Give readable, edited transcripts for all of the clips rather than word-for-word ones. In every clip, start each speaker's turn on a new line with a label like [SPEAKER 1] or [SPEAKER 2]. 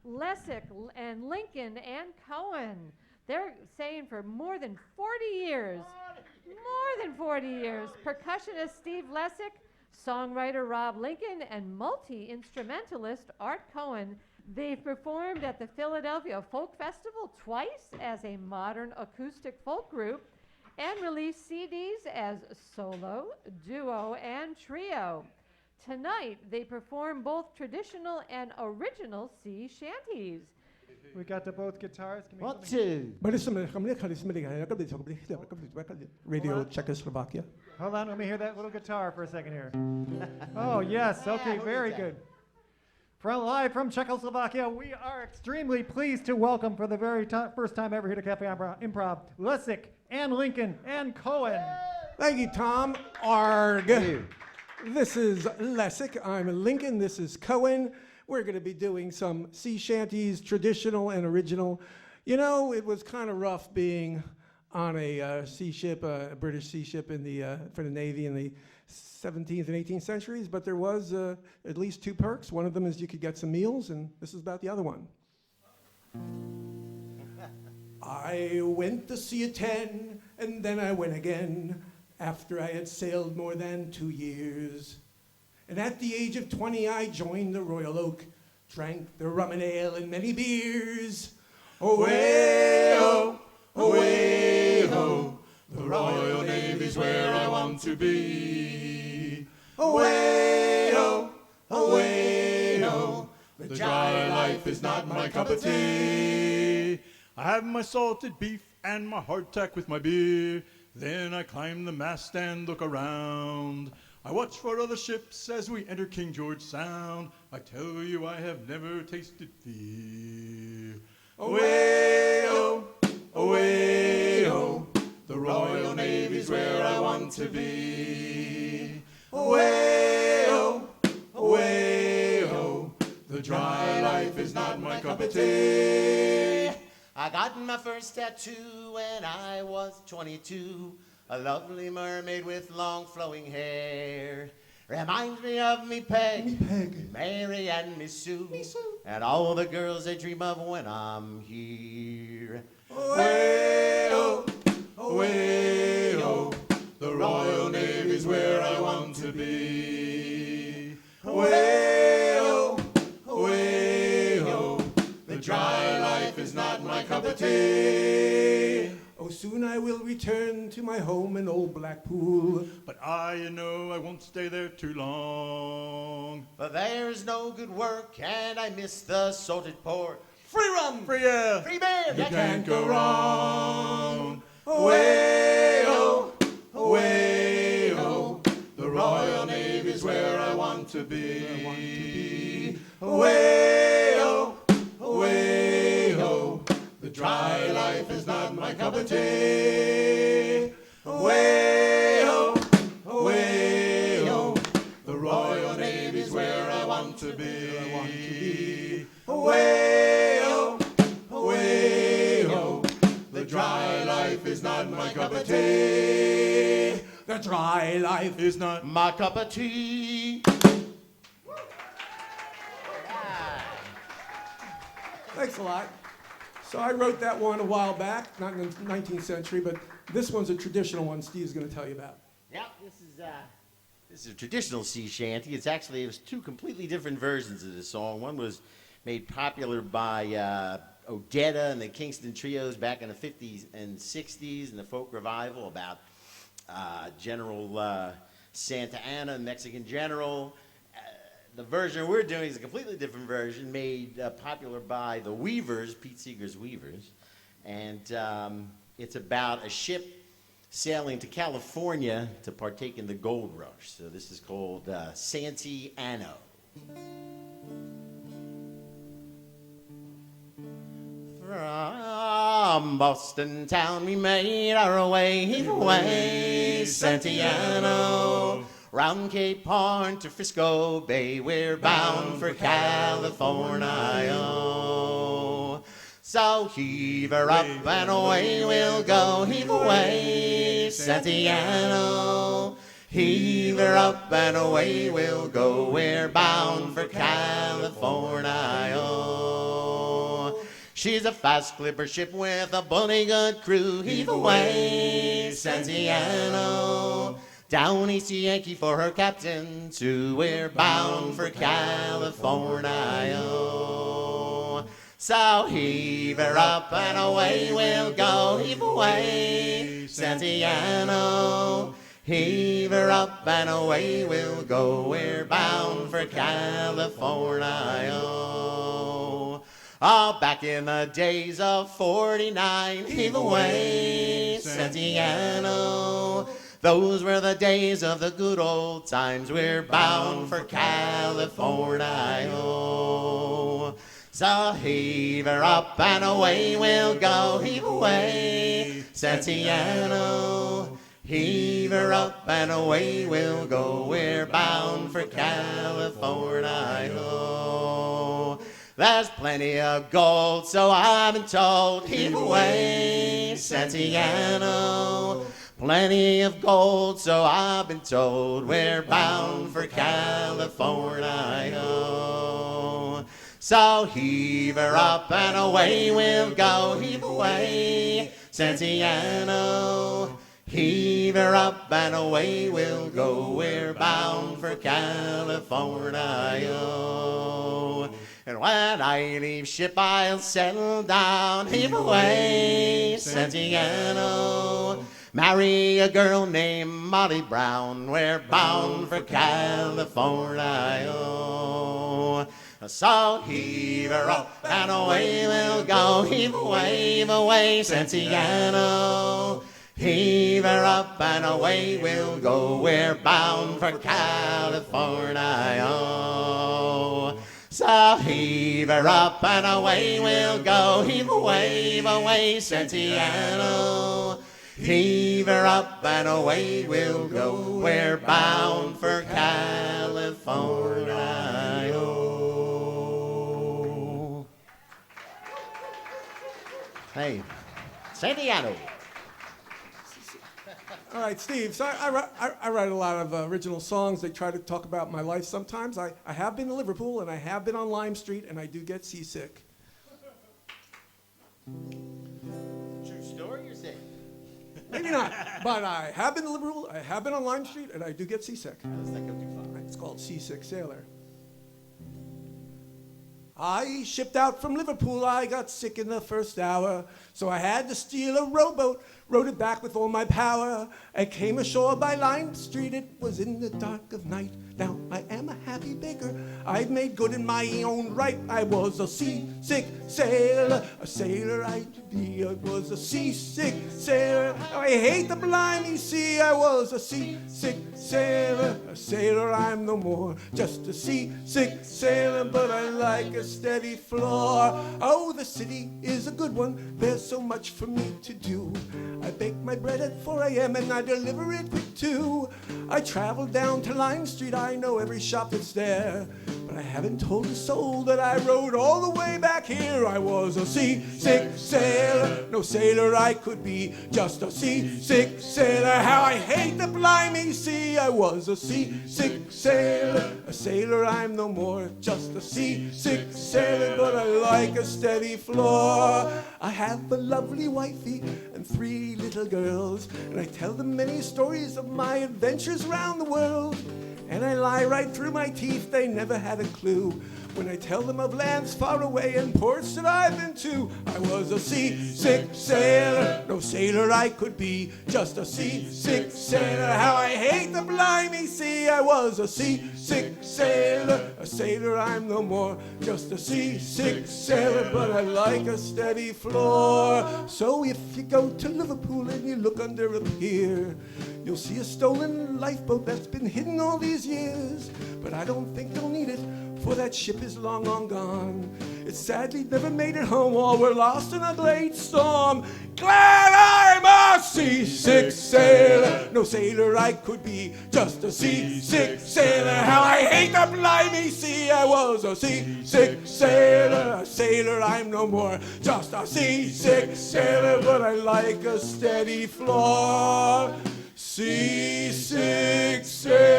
[SPEAKER 1] Lessick and Lincoln and Cohen. They're saying for more than 40 years. More than 40 years. Percussionist Steve Lessick, songwriter Rob Lincoln, and multi-instrumentalist Art Cohen. They've performed at the Philadelphia Folk Festival twice as a modern acoustic folk group and released CDs as solo, duo, and trio. Tonight, they perform both traditional and original sea shanties.
[SPEAKER 2] We got to both guitarists. Give me
[SPEAKER 3] What
[SPEAKER 2] something.
[SPEAKER 3] to? Radio Czechoslovakia.
[SPEAKER 2] Hold on, let me hear that little guitar for a second here. Oh, yes, okay, very good. Live from Czechoslovakia, we are extremely pleased to welcome for the very first time ever here to Cafe Improv, Lessick and Lincoln and Cohen.
[SPEAKER 3] Thank you, Tom. Arg. This is Lessick. I'm Lincoln. This is Cohen. We're going to be doing some sea shanties, traditional and original. You know, it was kind of rough being on a sea ship, a British sea ship for the Navy in the 17th and 18th centuries, but there was at least two perks. One of them is you could get some meals, and this is about the other one. I went to sea at 10, and then I went again, after I had sailed more than 2 years. And at the age of 20, I joined the Royal Oak, drank the rum and ale and many beers. Away-oh, away-oh, the Royal Navy's where I want to be. Away-oh, away-oh, the dry life is not my cup of tea.
[SPEAKER 4] I have my salted beef and my hardtack with my beer. Then I climb the mast and look around. I watch for other ships as we enter King George Sound. I tell you I have never tasted fear. Away-oh, away-oh, the Royal Navy's where I want to be. Away-oh, away-oh, the dry life is not my cup of tea.
[SPEAKER 5] I got my first tattoo when I was 22. A lovely mermaid with long flowing hair. Reminds me of me Peg, Mary and me Sue, and all the girls I dream of when I'm here.
[SPEAKER 4] Away-oh, away-oh, the Royal Navy's where I want to be. Away-oh, away-oh, the dry life is not my cup of tea.
[SPEAKER 3] Oh, soon I will return to my home in old Blackpool.
[SPEAKER 4] But I know I won't stay there too long.
[SPEAKER 5] But there's no good work and I miss the salted pork.
[SPEAKER 4] Free rum, free air,
[SPEAKER 5] Free beer,
[SPEAKER 4] you can't go wrong. Away-oh, away-oh, the Royal Navy's where I want to be. Away-oh, away-oh, the dry life is not my cup of tea. Away-oh, away-oh, the Royal Navy's where I want to be. Away-oh, away-oh, the dry life is not my cup of tea.
[SPEAKER 3] The dry life
[SPEAKER 4] Is not
[SPEAKER 5] my cup of tea.
[SPEAKER 3] Thanks a lot. So I wrote that one a while back, not in the 19th century, but this one's a traditional one Steve's going to tell you about.
[SPEAKER 5] Yeah, this is a traditional sea shanty. There's two completely different versions of the song. One was made popular by Odetta and the Kingston Trios back in the 50s and 60s in the folk revival about General Santiano, Mexican general. The version we're doing is a completely different version made popular by the Weavers, Pete Seeger's Weavers. And it's about a ship sailing to California to partake in the gold rush. So this is called Santiano. From Boston town we made our way, Santiano. Round Cape Horn to Frisco Bay, we're bound for California. So heave her up and away we'll go, heave away, Santiano. Heave her up and away we'll go, we're bound for California. She's a fast clipper ship with a bully good crew. Heave away, Santiano. Down east to Yankee for her captain, too. We're bound for California. So heave her up and away we'll go. Heave away, Santiano. Heave her up and away we'll go. We're bound for California. Oh, back in the days of 49, heave away, Santiano. Those were the days of the good old times. We're bound for California. So heave her up and away we'll go. Heave away, Santiano. Heave her up and away we'll go. We're bound for California. There's plenty of gold, so I've been told. Heave away, Santiano. Plenty of gold, so I've been told. We're bound for California. So heave her up and away we'll go. Heave away, Santiano. Heave her up and away we'll go. We're bound for California. And when I leave ship, I'll settle down. Heave away, Santiano. Marry a girl named Molly Brown. We're bound for California. So heave her up and away we'll go. Heave away, Santiano. Heave her up and away we'll go. We're bound for California. So heave her up and away we'll go. Heave away, Santiano. Heave her up and away we'll go. We're bound for California. Hey, Santiano.
[SPEAKER 3] All right, Steve. So I write a lot of original songs. They try to talk about my life sometimes. I have been to Liverpool, and I have been on Lime Street, and I do get seasick.
[SPEAKER 5] True story, you're saying?
[SPEAKER 3] Maybe not, but I have been to Liverpool, I have been on Lime Street, and I do get seasick.
[SPEAKER 5] How does that go too far?
[SPEAKER 3] It's called Seasick Sailor. I shipped out from Liverpool, I got sick in the first hour, so I had to steal a rowboat, rowed it back with all my power. I came ashore by Lime Street, it was in the dark of night. Now I am a happy beggar, I've made good in my own right. I was a seasick sailor, a sailor I'd be. I was a seasick sailor, I hate the blimey sea. I was a seasick sailor, a sailor I'm no more. Just a seasick sailor, but I like a steady floor. Oh, the city is a good one, there's so much for me to do. I bake my bread at 4 a.m. and I deliver it quick too. I travel down to Lime Street, I know every shop that's there, but I haven't told a soul that I rode all the way back here. I was a seasick sailor, no sailor I could be, just a seasick sailor. How I hate the blimey sea. I was a seasick sailor, a sailor I'm no more, just a seasick sailor, but I like a steady floor. I have a lovely wifey and 3 little girls, and I tell them many stories of my adventures around the world. And I lie right through my teeth, they never had a clue when I tell them of lands far away and ports that I've been to. I was a seasick sailor, no sailor I could be, just a seasick sailor. How I hate the blimey sea. I was a seasick sailor, a sailor I'm no more, just a seasick sailor, but I like a steady floor. So if you go to Liverpool and you look under a pier, you'll see a stolen lifeboat that's been hidden all these years. But I don't think they'll need it, for that ship is long, long gone. It sadly never made it home, all were lost in a great storm. Glad I'm a seasick sailor, no sailor I could be, just a seasick sailor. How I hate the blimey sea. I was a seasick sailor, a sailor I'm no more, just a seasick sailor, but I like a steady floor. Seasick sailor.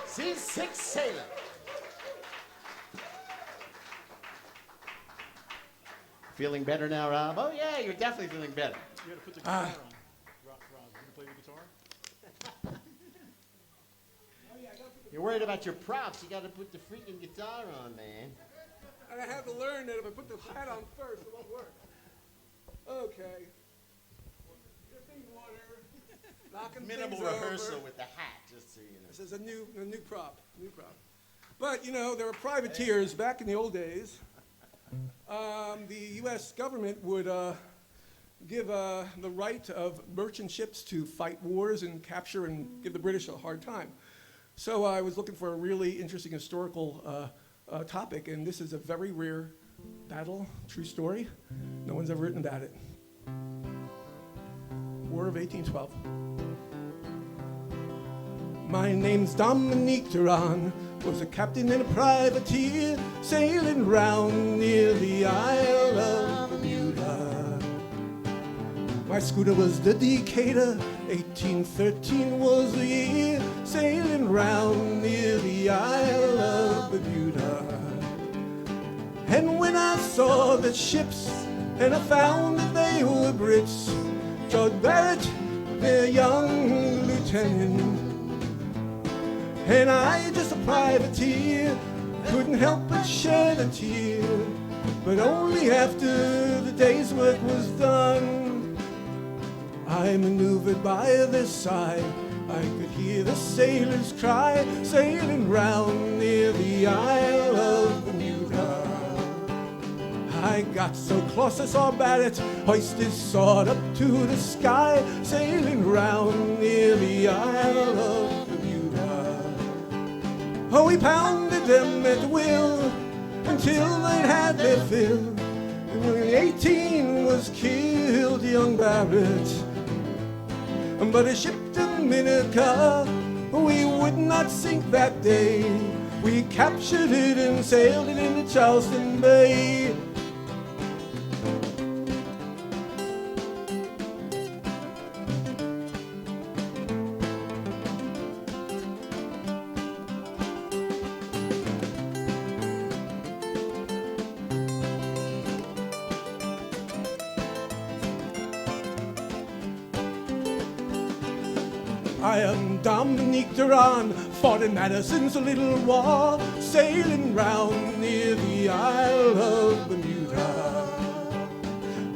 [SPEAKER 5] Seasick sailor. Feeling better now, Rob? Oh, yeah, you're definitely feeling better.
[SPEAKER 4] You got to put the guitar on. Rob, you going to play the guitar?
[SPEAKER 5] You're worried about your props. You got to put the freaking guitar on, man.
[SPEAKER 3] And I have to learn that if I put the hat on first, it won't work. Okay. Dripping water. Knocking
[SPEAKER 5] Minimal
[SPEAKER 3] things
[SPEAKER 5] rehearsal
[SPEAKER 3] over.
[SPEAKER 5] with the hat, just so you know.
[SPEAKER 3] This is a new prop. But, you know, there were privateers back in the old days. The U.S. government would give the right of merchant ships to fight wars and capture and give the British a hard time. So I was looking for a really interesting historical topic, and this is a very rare battle, true story. No one's ever written about it. War of 1812. My name's Dominique Duran, was a captain and a privateer, sailing round near the Isle of Bermuda. My schooner was the Decatur, 1813 was the year, sailing round near the Isle of Bermuda. And when I saw the ships, and I found that they were Brits, George Barrett, their young lieutenant, and I, just a privateer, couldn't help but shed a tear. But only after the day's work was done, I maneuvered by their side. I could hear the sailors cry, sailing round near the Isle of Bermuda. I got so close I saw Barrett hoist his sword up to the sky, sailing round near the Isle of Bermuda. Oh, he pounded them at will until they'd had their fill. And when 18 was killed, young Barrett. But a ship Dominica, we would not sink that day. We captured it and sailed it into Charleston Bay. I am Dominique Duran, fought in Madison's little war, sailing round near the Isle of Bermuda.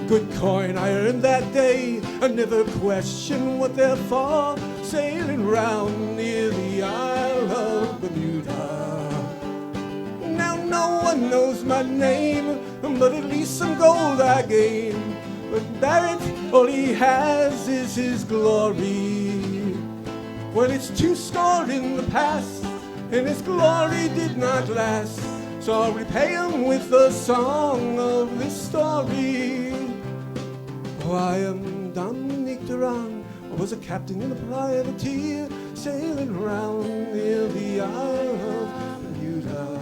[SPEAKER 3] Good coin I earned that day, I never question what they're for, sailing round near the Isle of Bermuda. Now no one knows my name, but at least some gold I gain. But Barrett, all he has is his glory. Well, it's 200 in the past, and his glory did not last. So I'll repay him with a song of this story. Oh, I am Dominique Duran, I was a captain in a privateer, sailing round near the Isle of Bermuda.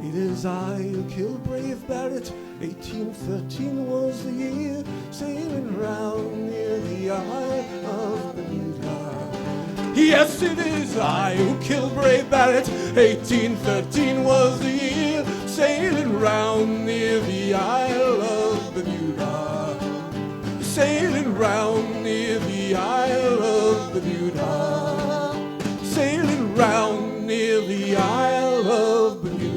[SPEAKER 3] It is I who killed brave Barrett, 1813 was the year, sailing round near the Isle of Bermuda. Yes, it is I who killed brave Barrett, 1813 was the year, sailing round near the Isle of Bermuda. Sailing round near the Isle of Bermuda. Sailing round near the Isle of Bermuda.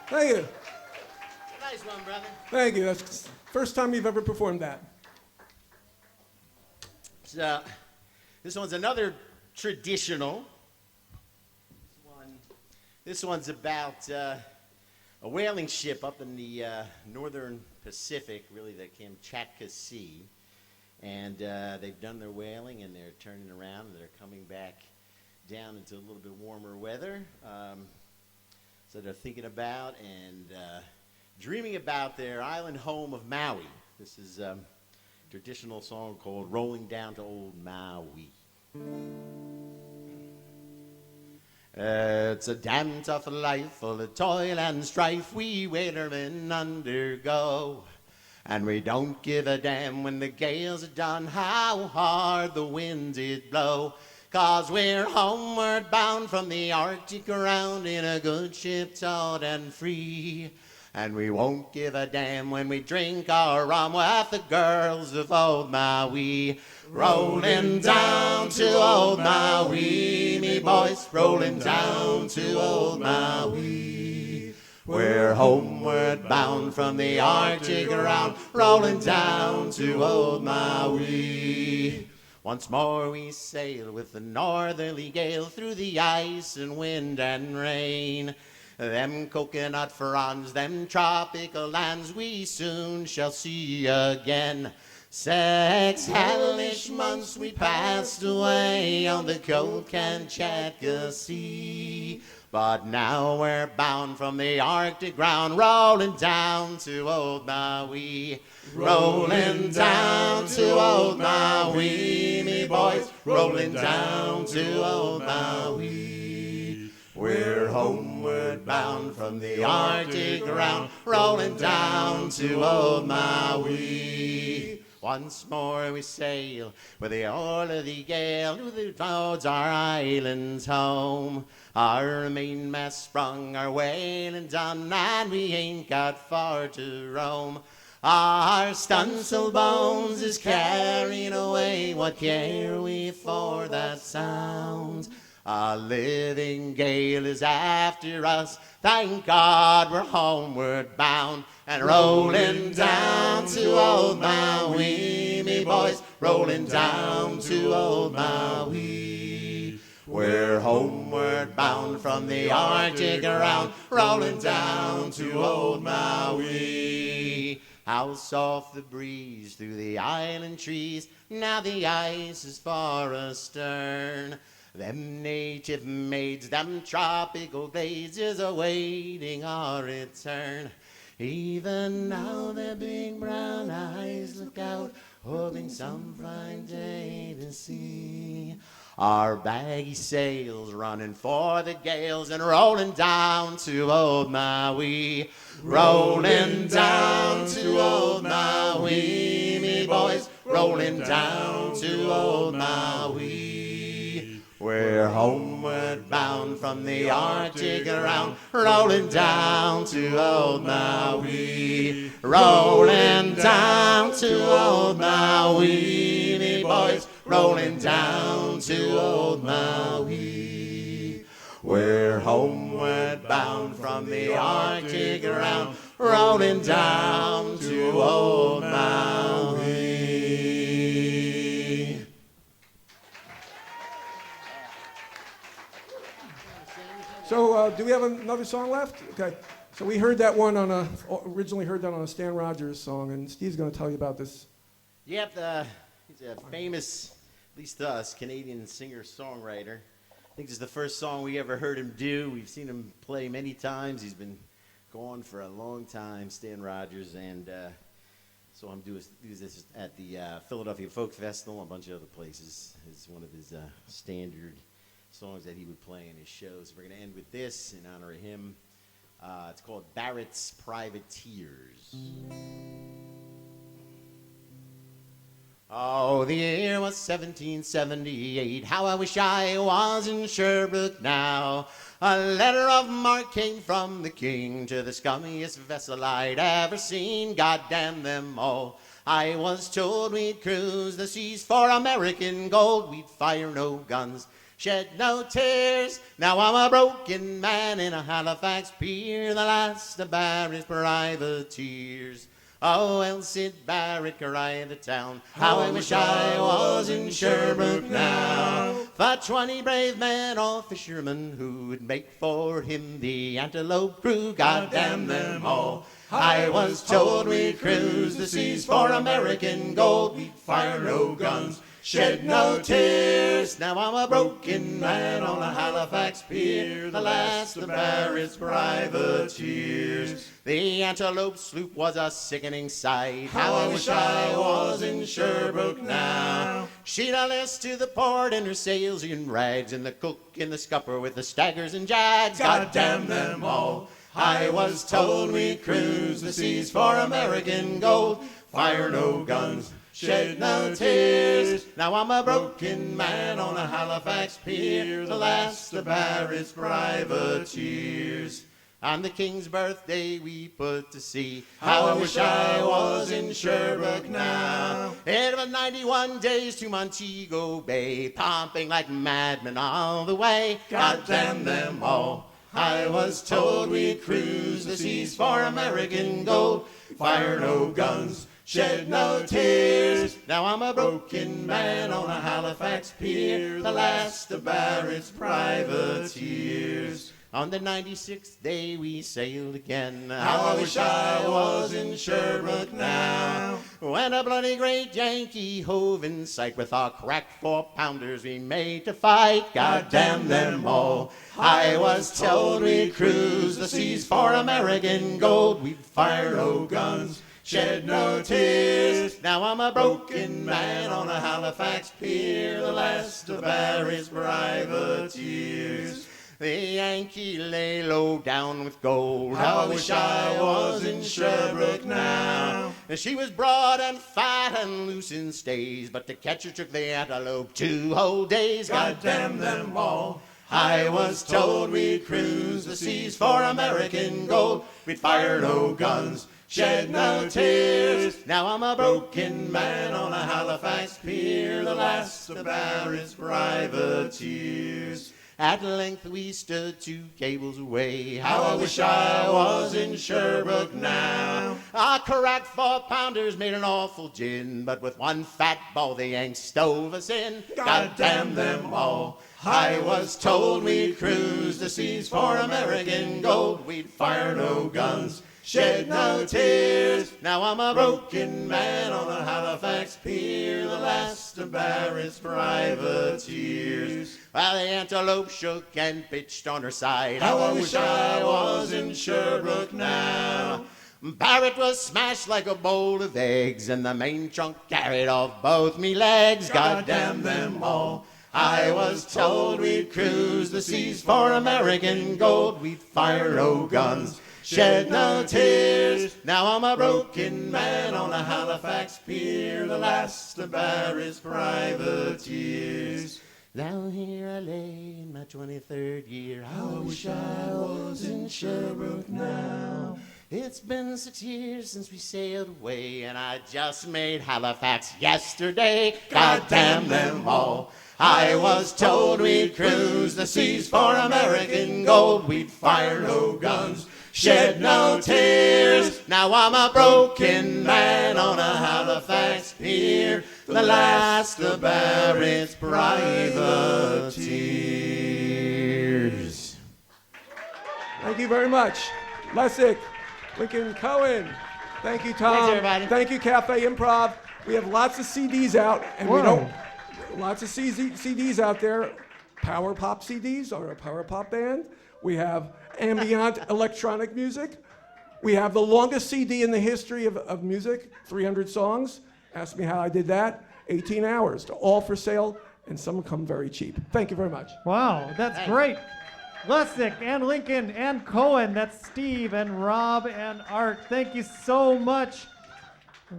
[SPEAKER 3] Thank you.
[SPEAKER 5] Nice one, brother.
[SPEAKER 3] Thank you. That's the first time you've ever performed that.
[SPEAKER 5] So, this one's another traditional. This one's about a whaling ship up in the northern Pacific, really the Kamchatka Sea. And they've done their whaling and they're turning around and they're coming back down into a little bit warmer weather. So they're thinking about and dreaming about their island home of Maui. This is a traditional song called Rolling Down to Old Maui. It's a damn tough life full of toil and strife we whalermen undergo. And we don't give a damn when the gales are done, how hard the wind did blow. 'Cause we're homeward bound from the Arctic around in a good ship taut and free. And we won't give a damn when we drink our rum with the girls of old Maui. Rolling down to old Maui, me boys, rolling down to old Maui. We're homeward bound from the Arctic around, rolling down to old Maui. Once more we sail with the northerly gale through the ice and wind and rain. Them coconut fronds, them tropical lands we soon shall see again. 6 hellish months we passed away on the cold Kamchatka Sea. But now we're bound from the Arctic ground, rolling down to old Maui. Rolling down to old Maui, me boys, rolling down to old Maui. We're homeward bound from the Arctic ground, rolling down to old Maui. Once more we sail with the oar of the gale towards our island's home. Our mainmast sprung, our whaling done, and we ain't got far to roam. Our stunsail bones is carrying away, what care we for that sound? A living gale is after us, thank God we're homeward bound. And rolling down to old Maui, me boys, rolling down to old Maui. We're homeward bound from the Arctic around, rolling down to old Maui. How soft the breeze through the island trees, now the ice is far astern. Them native maids, them tropical glades is awaiting our return. Even now their big brown eyes look out, hoping some fine day to see. Our baggy sails running for the gales and rolling down to old Maui. Rolling down to old Maui, me boys, rolling down to old Maui. We're homeward bound from the Arctic around, rolling down to old Maui. Rolling down to old Maui, me boys, rolling down to old Maui. We're homeward bound from the Arctic around, rolling down to old Maui.
[SPEAKER 3] So, do we have another song left? Okay. So we heard that one originally heard that on a Stan Rogers song, and Steve's going to tell you about this.
[SPEAKER 5] Yep, he's a famous, at least to us, Canadian singer-songwriter. I think this is the first song we ever heard him do. We've seen him play many times. He's been going for a long time, Stan Rogers, and so I'm doing this at the Philadelphia Folk Festival and a bunch of other places. It's one of his standard songs that he would play in his shows. We're going to end with this in honor of him. It's called Barrett's Privateers. Oh, the year was 1778. How I wish I was in Sherbrooke now. A letter of marque came from the king to the scummiest vessel I'd ever seen. God damn them all. I was told we'd cruise the seas for American gold. We'd fire no guns, shed no tears. Now I'm a broken man in a Halifax pier, the last of Barrett's privateers. Oh, well, Sid Barrett cried the town, how I wish I was in Sherbrooke now. For 20 brave men, all fishermen, who would make for him the Antelope crew, God damn them all. I was told we'd cruise the seas for American gold. We'd fire no guns, shed no tears. Now I'm a broken man on a Halifax pier, the last of Barrett's privateers. The Antelope sloop was a sickening sight, how I wish I was in Sherbrooke now. She'd a list to the port and her sails in rags, and the cook in the scupper with the staggers and jags, God damn them all. I was told we'd cruise the seas for American gold, fire no guns, shed no tears. Now I'm a broken man on a Halifax pier, the last of Barrett's privateers. On the King's birthday we put to sea. How I wish I was in Sherbrooke now. It was 91 days to Montego Bay, pumping like madmen all the way. God damn them all. I was told we'd cruise the seas for American gold, fire no guns, shed no tears. Now I'm a broken man on a Halifax pier, the last of Barrett's privateers. On the 96th day we sailed again. How I wish I was in Sherbrooke now. When a bloody great Yankee hove in sight, with our cracked 4-pounders we made to fight. God damn them all. I was told we'd cruise the seas for American gold. We'd fire no guns, shed no tears. Now I'm a broken man on a Halifax pier, the last of Barrett's privateers. The Yankee lay low down with gold. How I wish I was in Sherbrooke now. She was broad and fat and loose in stays, but the catcher took the antelope 2 whole days. God damn them all. I was told we'd cruise the seas for American gold. We'd fire no guns, shed no tears. Now I'm a broken man on a Halifax pier, the last of Barrett's privateers. At length we stood 2 cables away. How I wish I was in Sherbrooke now. Our cracked 4-pounders made an awful gin, but with one fat ball the Yanks stove us in. God damn them all. I was told we'd cruise the seas for American gold. We'd fire no guns, shed no tears. Now I'm a broken man on a Halifax pier, the last of Barrett's privateers. While the antelope shook and pitched on her side. How I wish I was in Sherbrooke now. Barrett was smashed like a bowl of eggs, and the main trunk carried off both me legs. God damn them all. I was told we'd cruise the seas for American gold. We'd fire no guns, shed no tears. Now I'm a broken man on a Halifax pier, the last of Barrett's privateers. Down here I lay in my 23rd year. How I wish I was in Sherbrooke now. It's been 6 years since we sailed away, and I just made Halifax yesterday. God damn them all. I was told we'd cruise the seas for American gold. We'd fire no guns, shed no tears. Now I'm a broken man on a Halifax pier, the last of Barrett's privateers.
[SPEAKER 3] Thank you very much. Lessick, Lincoln, Cohen. Thank you, Tom.
[SPEAKER 5] Thanks, everybody.
[SPEAKER 3] Thank you, Cafe Improv. We have lots of CDs out, and we
[SPEAKER 2] Whoa.
[SPEAKER 3] don't. Lots of CDs out there. Power pop CDs or a power pop band. We have ambient electronic music. We have the longest CD in the history of music, 300 songs. Ask me how I did that. 18 hours. They're all for sale, and some come very cheap. Thank you very much.
[SPEAKER 2] Wow, that's
[SPEAKER 5] Thanks.
[SPEAKER 2] great. Lessick and Lincoln and Cohen. That's Steve and Rob and Art. Thank you so much.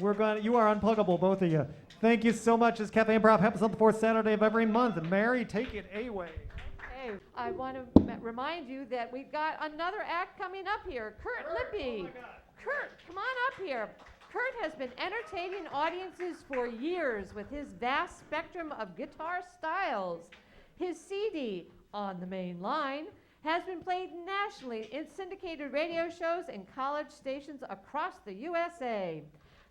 [SPEAKER 2] You are unpluggable, both of you. Thank you so much. This Cafe Improv happens on the 4th Saturday of every month. And Mary, take it away.
[SPEAKER 1] Okay, I want to remind you that we've got another act coming up here. Curt Lippe. Curt, come on up here. Curt has been entertaining audiences for years with his vast spectrum of guitar styles. His CD, On the Main Line, has been played nationally in syndicated radio shows and college stations across the USA.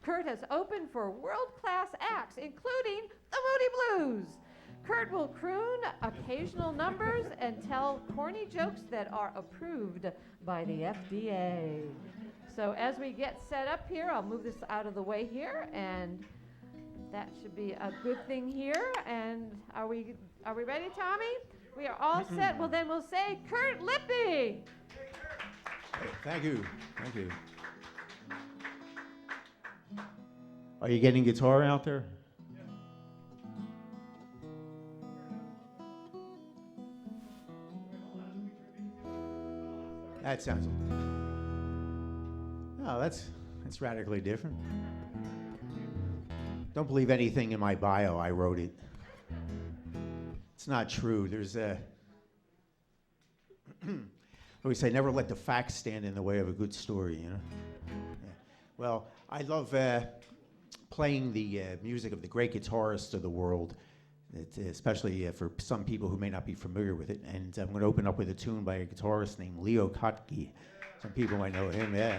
[SPEAKER 1] Curt has opened for world-class acts, including the Moody Blues. Curt will croon occasional numbers and tell corny jokes that are approved by the FDA. So as we get set up here, I'll move this out of the way here, and that should be a good thing here. And are we ready, Tommy? We are all set. Well, then we'll say Curt Lippe.
[SPEAKER 6] Thank you. Thank you. Are you getting guitar out there? That sounds okay. Oh, that's radically different. Don't believe anything in my bio. I wrote it. It's not true. There's a. I always say, never let the facts stand in the way of a good story. You know. Yeah. Well, I love playing the music of the great guitarists of the world, especially for some people who may not be familiar with it. And I'm going to open up with a tune by a guitarist named Leo Kottke. Some people might know him. Yeah.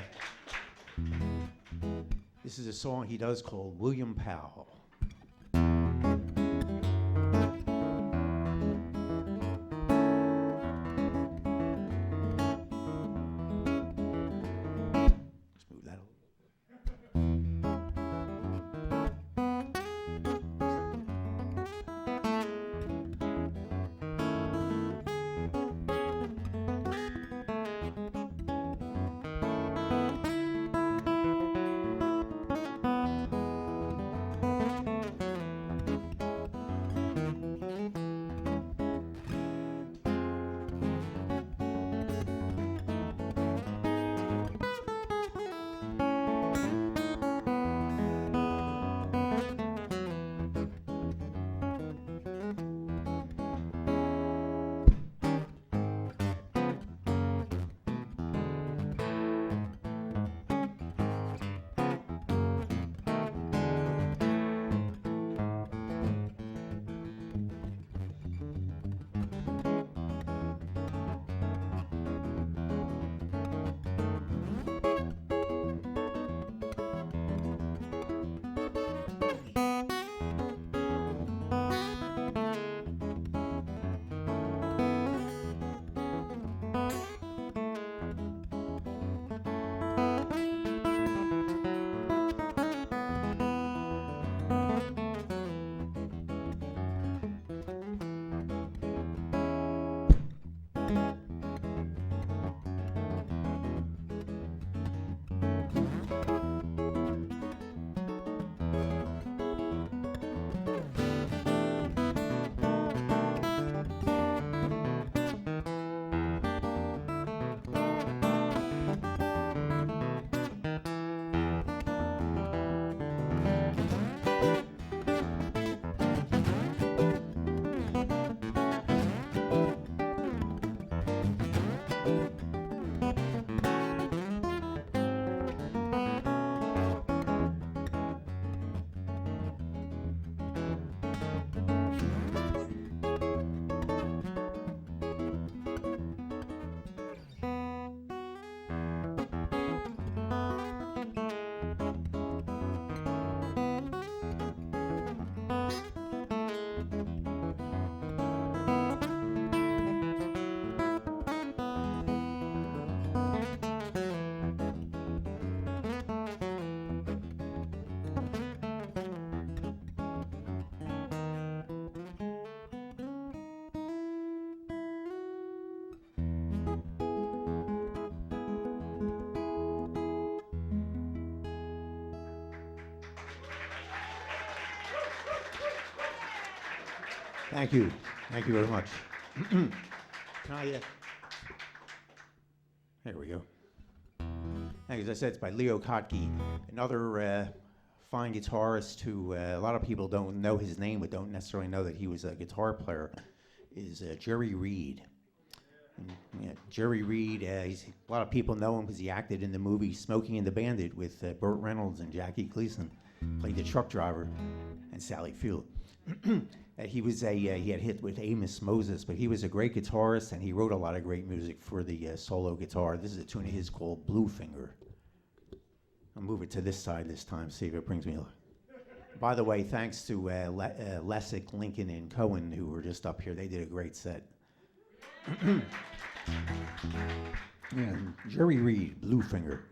[SPEAKER 6] This is a song he does called William Powell. Just move that over. Thank you. Thank you very much. Can I, there we go. As I said, it's by Leo Kottke, another fine guitarist who a lot of people don't know his name, but don't necessarily know that he was a guitar player, is Jerry Reid. Yeah, Jerry Reid, a lot of people know him because he acted in the movie Smokey and the Bandit with Burt Reynolds and Jackie Gleason, played the truck driver, and Sally Field. He had hit with Amos Moses, but he was a great guitarist, and he wrote a lot of great music for the solo guitar. This is a tune of his called Bluefinger. I'll move it to this side this time, see if it brings me luck. By the way, thanks to Lessick, Lincoln, and Cohen, who were just up here. They did a great set. Yeah, Jerry Reid, Bluefinger.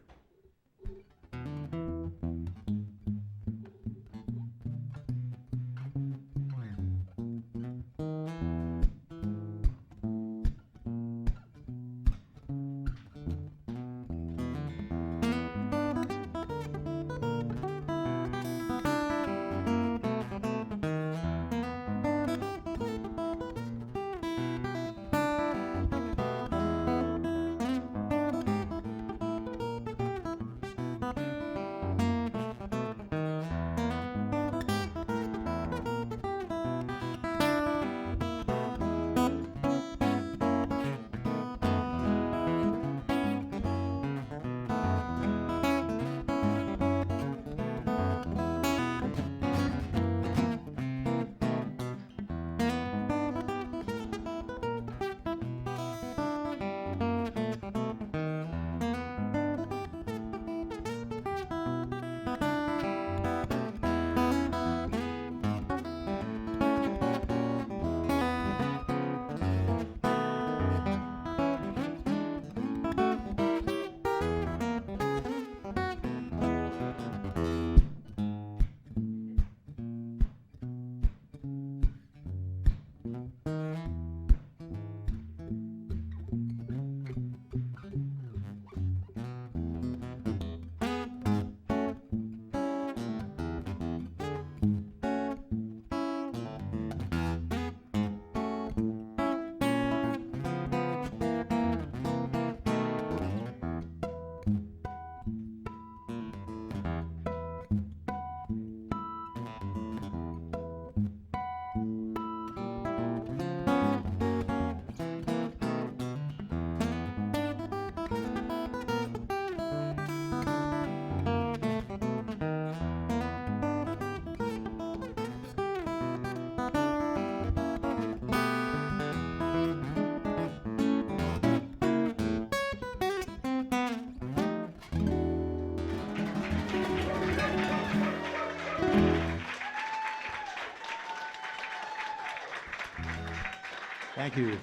[SPEAKER 6] Thank you.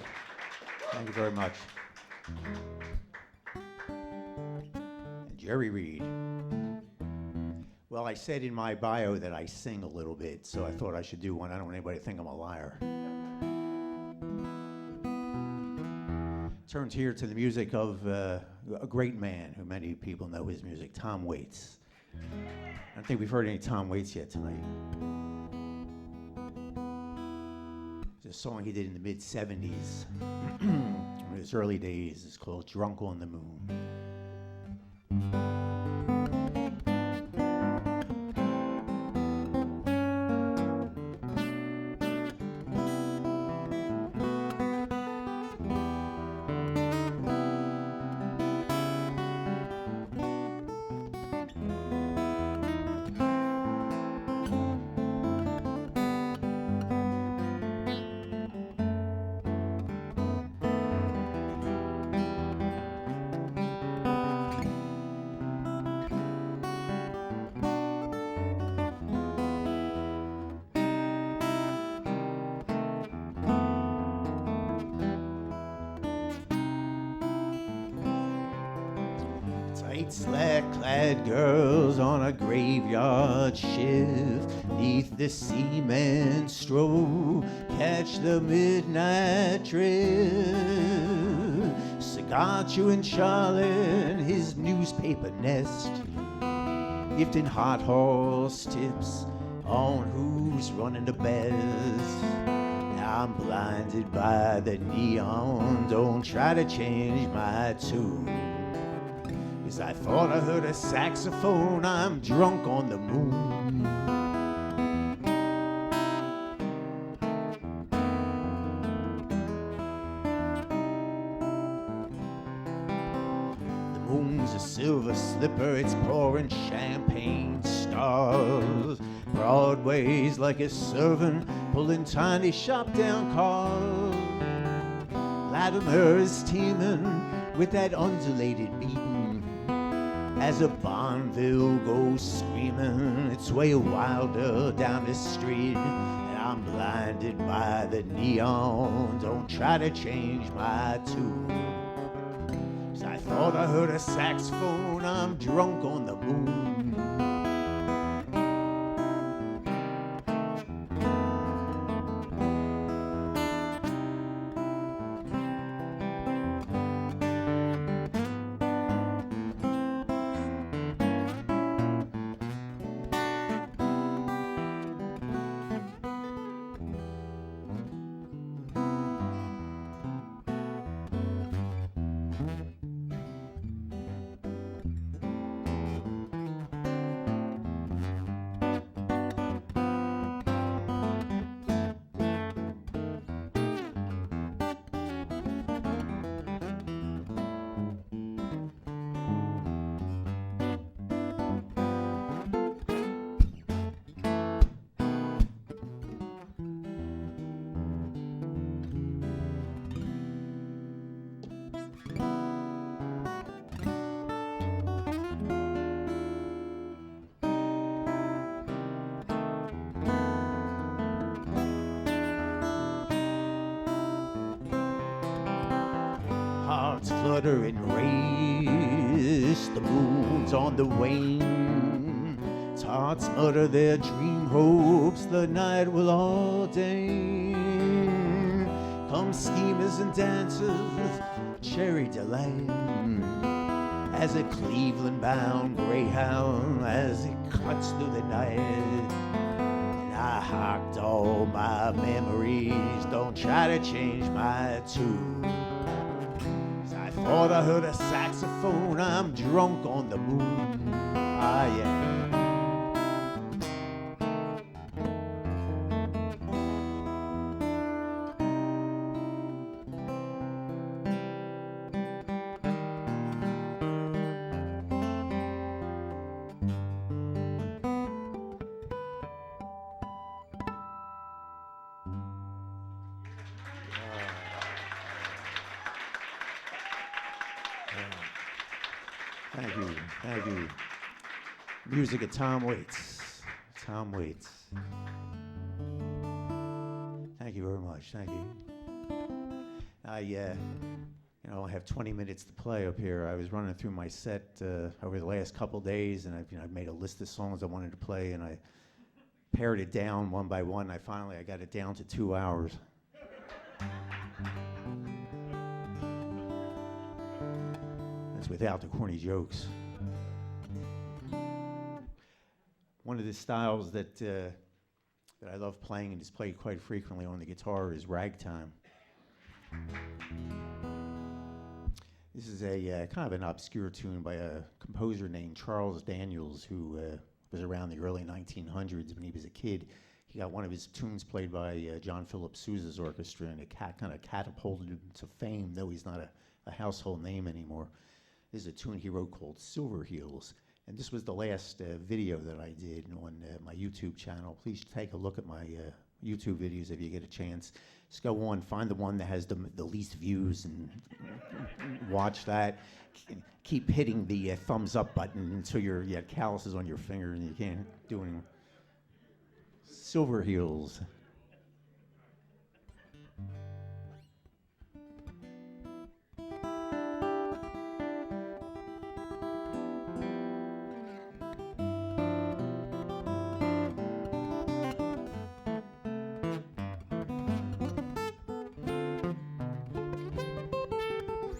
[SPEAKER 6] Thank you very much. And Jerry Reid. Well, I said in my bio that I sing a little bit, so I thought I should do one. I don't want anybody to think I'm a liar. Turns here to the music of a great man who many people know his music, Tom Waits. I don't think we've heard any Tom Waits yet tonight. It's a song he did in the mid-'70s. In his early days. It's called Drunk on the Moon. Slack-clad girls on a graveyard shift, 'neath the cement strobe, catch the midnight drift. Cigar chewing Charlie in his newspaper nest, gifting hot horse tips on who's running the best. I'm blinded by the neon, don't try to change my tune. 'Cause I thought I heard a saxophone, I'm drunk on the moon. The moon's a silver slipper, it's pouring champagne stars. Broadway's like a servant pulling tiny shop-down cars. Latimer is teeming with that undulated beating. As a Bonneville goes screaming its way wilder down the street, and I'm blinded by the neon, don't try to change my tune. 'Cause I thought I heard a saxophone, I'm drunk on the moon. Flutter and race, the moon's on the wane. Tots mutter their dream hopes, the night will ordain. Come schemers and dancers with cherry delight, as a Cleveland-bound greyhound as it cuts through the night. And I hocked all my memories, don't try to change my tune. Thought I heard a saxophone, I'm drunk on the moon. Ah, yeah. Thank you, thank you. Music of Tom Waits. Tom Waits. Thank you very much, thank you. I have 20 minutes to play up here. I was running through my set over the last couple days, and I've made a list of songs I wanted to play, and I pared it down one by one. I got it down to 2 hours. That's without the corny jokes. One of the styles that I love playing and is played quite frequently on the guitar is ragtime. This is a kind of an obscure tune by a composer named Charles Daniels, who was around the early 1900s when he was a kid. He got one of his tunes played by John Philip Sousa's orchestra, and it kind of catapulted him to fame, though he's not a household name anymore. This is a tune he wrote called Silver Heels, and this was the last video that I did on my YouTube channel. Please take a look at my YouTube videos if you get a chance. Just go on, find the one that has the least views, and watch that. Keep hitting the thumbs up button until you have calluses on your fingers and you can't do anything. Silver Heels. Thank you.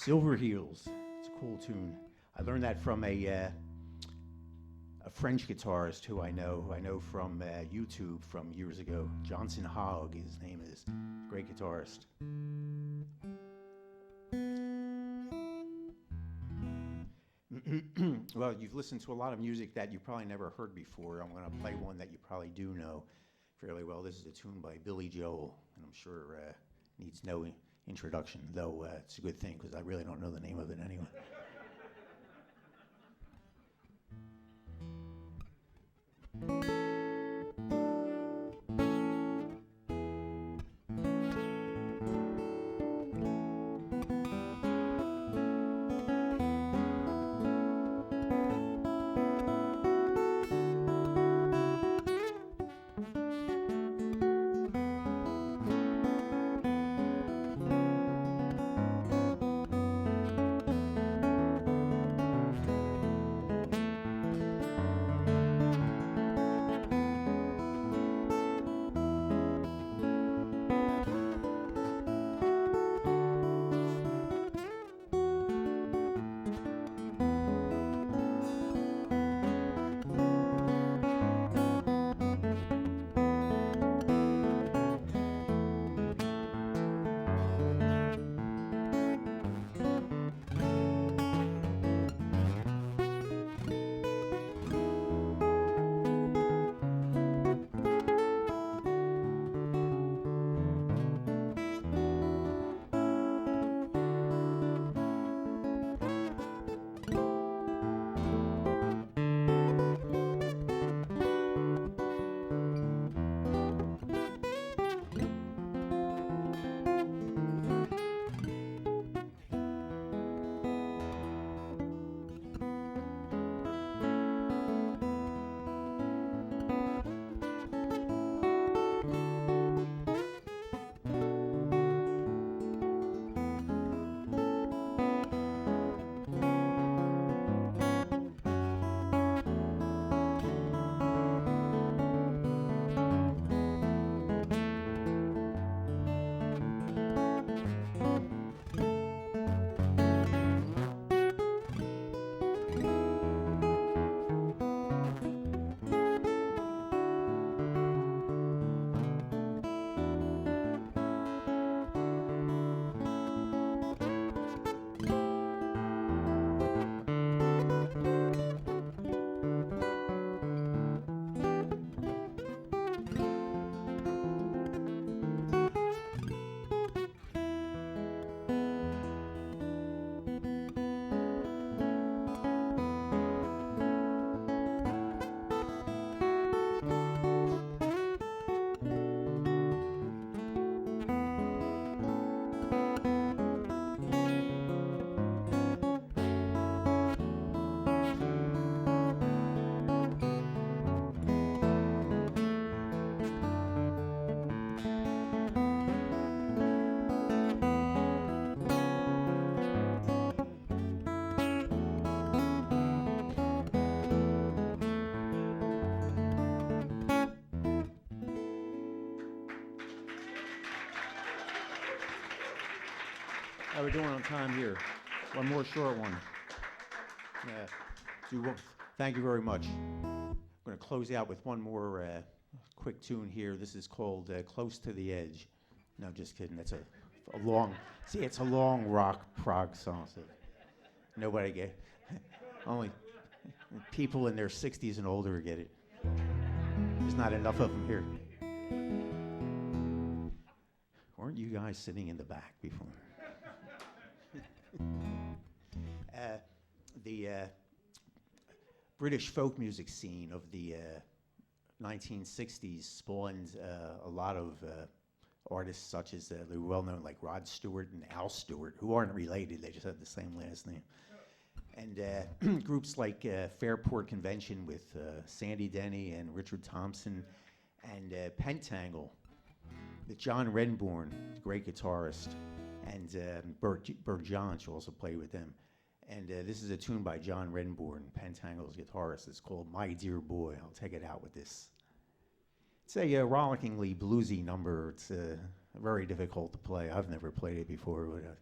[SPEAKER 6] Silver Heels. It's a cool tune. I learned that from a French guitarist who I know from YouTube from years ago. Johnsonlodi, his name is. Great guitarist. Well, you've listened to a lot of music that you probably never heard before. I'm going to play one that you probably do know fairly well. This is a tune by Billy Joel, and I'm sure needs no introduction, though it's a good thing because I really don't know the name of it anyway. We're doing on time here. One more short one. Thank you very much. I'm going to close out with one more quick tune here. This is called Close to the Edge. No, just kidding. That's a long, see, it's a long rock prog song. So nobody get only people in their 60s and older get it. There's not enough of them here. Weren't you guys sitting in the back before? The British folk music scene of the 1960s spawned a lot of artists such as the well-known like Rod Stewart and Al Stewart, who aren't related, they just have the same last name. And groups like Fairport Convention with Sandy Denny and Richard Thompson, and Pentangle with John Renbourn, great guitarist, and Bert Johns, who also played with them. And this is a tune by John Renbourn, Pentangle's guitarist. It's called My Dear Boy. I'll take it out with this. It's a rollickingly bluesy number. It's very difficult to play. I've never played it before. But,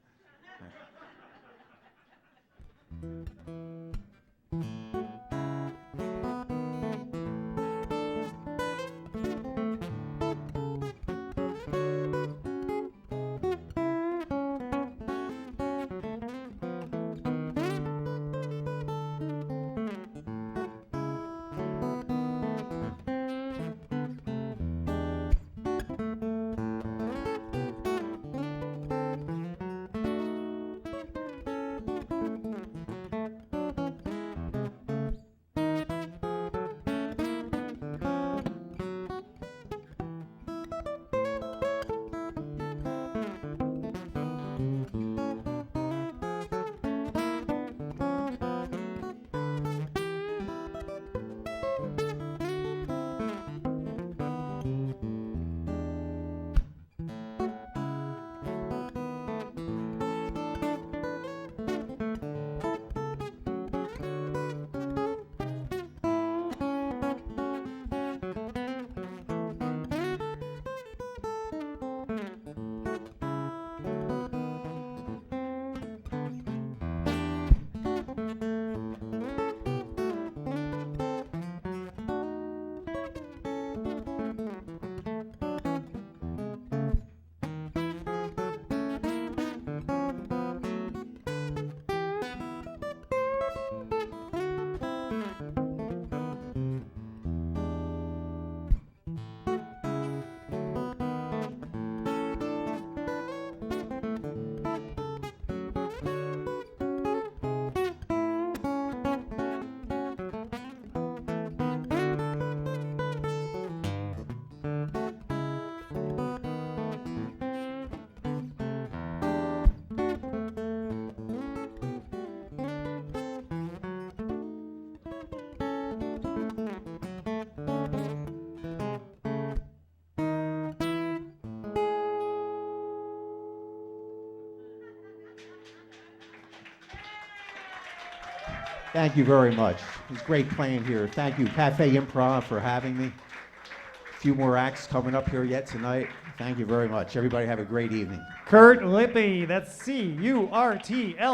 [SPEAKER 6] thank you very much. It was great playing here. Thank you, Cafe Improv, for having me. A few more acts coming up here yet tonight. Thank you very much. Everybody have a great evening.
[SPEAKER 2] Curt Lippe, that's Curtlippe.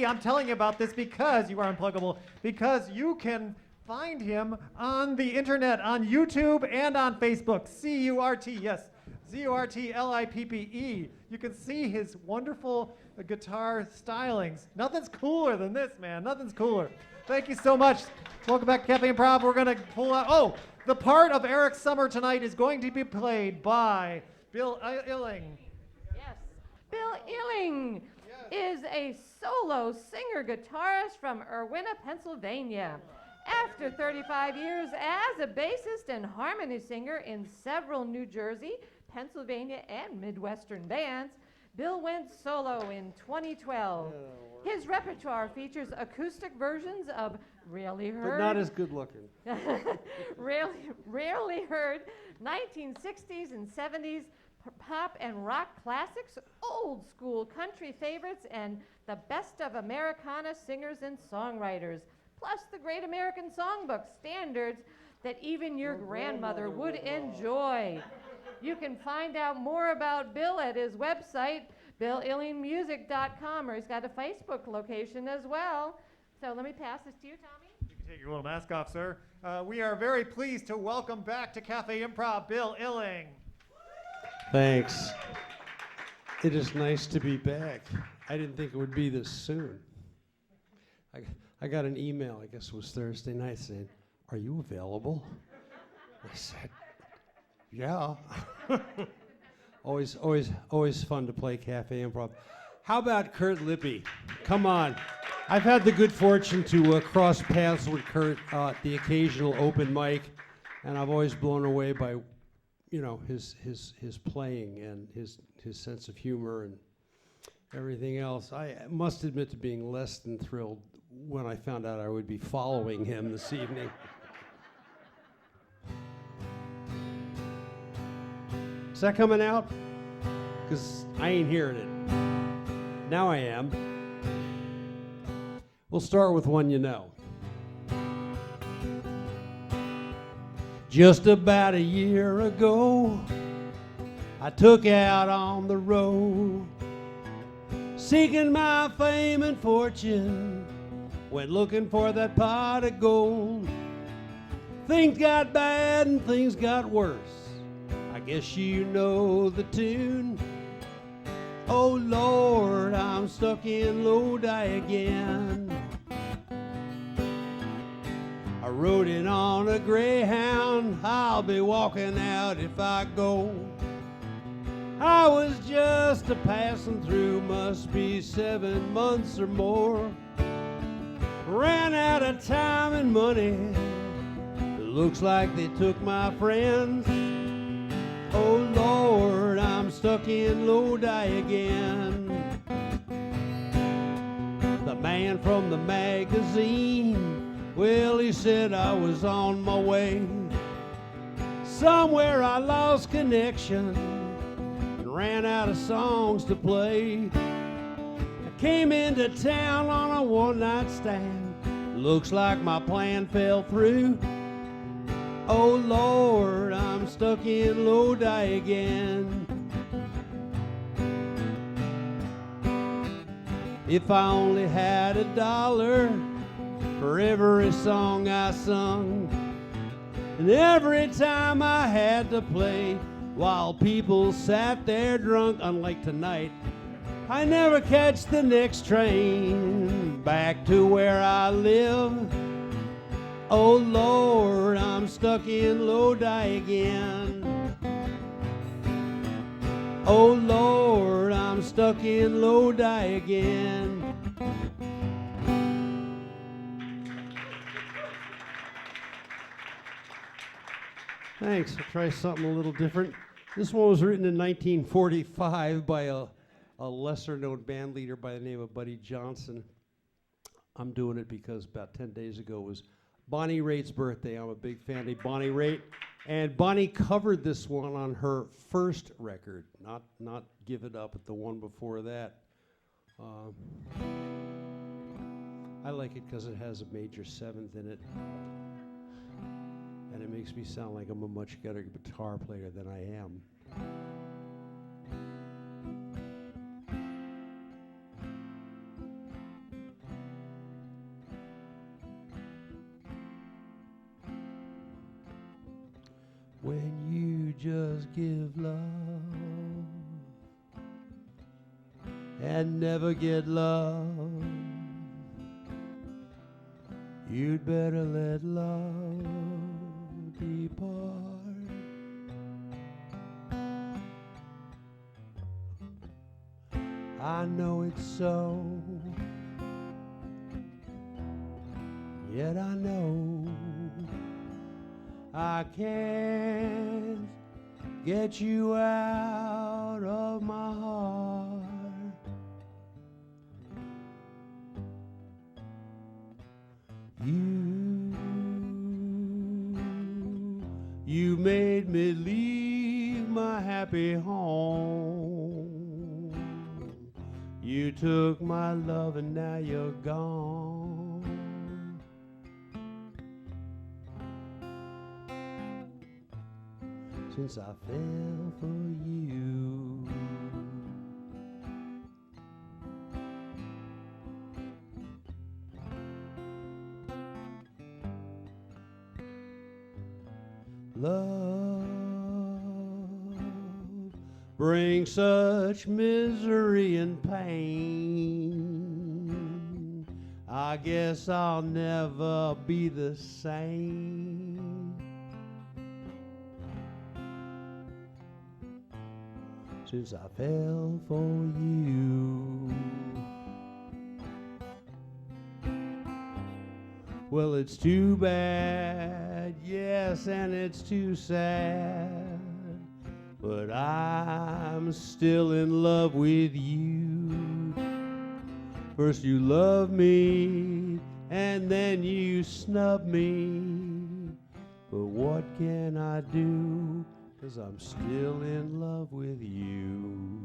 [SPEAKER 2] I'm telling you about this because you are unpluggable, because you can find him on the internet, on YouTube and on Facebook. Curt, yes, Curtlippe. You can see his wonderful guitar stylings. Nothing's cooler than this, man. Nothing's cooler. Thank you so much. Welcome back to Cafe Improv. We're going to pull out, the part of Eric Summer tonight is going to be played by Bill Ihling.
[SPEAKER 1] Yes. Bill Ihling is a solo singer-guitarist from Irwina, Pennsylvania. After 35 years as a bassist and harmony singer in several New Jersey, Pennsylvania, and Midwestern bands, Bill went solo in 2012. His repertoire features acoustic versions of rarely heard,
[SPEAKER 7] But not as good looking.
[SPEAKER 1] rarely heard 1960s and 70s pop and rock classics, old school country favorites, and the best of Americana singers and songwriters, plus the Great American Songbook standards that even your grandmother would enjoy. You can find out more about Bill at his website, BillIllingmusic.com, or he's got a Facebook location as well. So let me pass this to you, Tommy.
[SPEAKER 2] You can take your little mask off, sir. We are very pleased to welcome back to Cafe Improv, Bill Ihling.
[SPEAKER 7] Thanks. It is nice to be back. I didn't think it would be this soon. I got an email, I guess it was Thursday night, saying, "Are you available?" I said, "Yeah." Always fun to play Cafe Improv. How about Curt Lippe? Come on. I've had the good fortune to cross paths with Curt at the occasional open mic, and I've always blown away by, his playing and his sense of humor and everything else. I must admit to being less than thrilled when I found out I would be following him this evening. Is that coming out? Because I ain't hearing it. Now I am. We'll start with one you know. Just about a year ago, I took out on the road, seeking my fame and fortune, went looking for that pot of gold. Things got bad and things got worse. I guess you know the tune. Oh Lord, I'm stuck in Lodi again. I rode in on a Greyhound, I'll be walking out if I go. I was just a passing through, must be 7 months or more. Ran out of time and money, it looks like they took my friends. Oh Lord, I'm stuck in Lodi again. The man from the magazine, well, he said I was on my way. Somewhere I lost connection and ran out of songs to play. I came into town on a one-night stand. Looks like my plan fell through. Oh Lord, I'm stuck in Lodi again. If I only had $1 for every song I sung, and every time I had to play while people sat there drunk, unlike tonight, I never catch the next train back to where I live. Oh Lord, I'm stuck in Lodi again. Oh Lord, I'm stuck in Lodi again. Thanks. I'll try something a little different. This one was written in 1945 by a lesser-known band leader by the name of Buddy Johnson. I'm doing it because about 10 days ago was Bonnie Raitt's birthday. I'm a big fan of Bonnie Raitt. And Bonnie covered this one on her first record, not Give It Up, but the one before that. I like it because it has a major seventh in it. And it makes me sound like I'm a much better guitar player than I am. When you just give love and never get love, you'd better let love depart. I know it's so, yet I know I can't get you out of my heart. You made me leave my happy home. You took my love and now you're gone. Since I fell for you, Love brings such misery and pain. I guess I'll never be the same since I fell for you. Well, it's too bad, yes, and it's too sad, but I'm still in love with you. First you love me, and then you snub me, but what can I do, 'cause I'm still in love with you.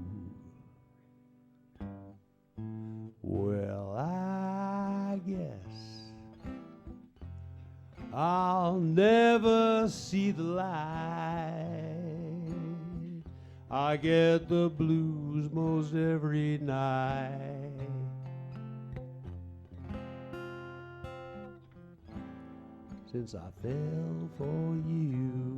[SPEAKER 7] Well, I guess I'll never see the light. I get the blues most every night. Since I fell for you.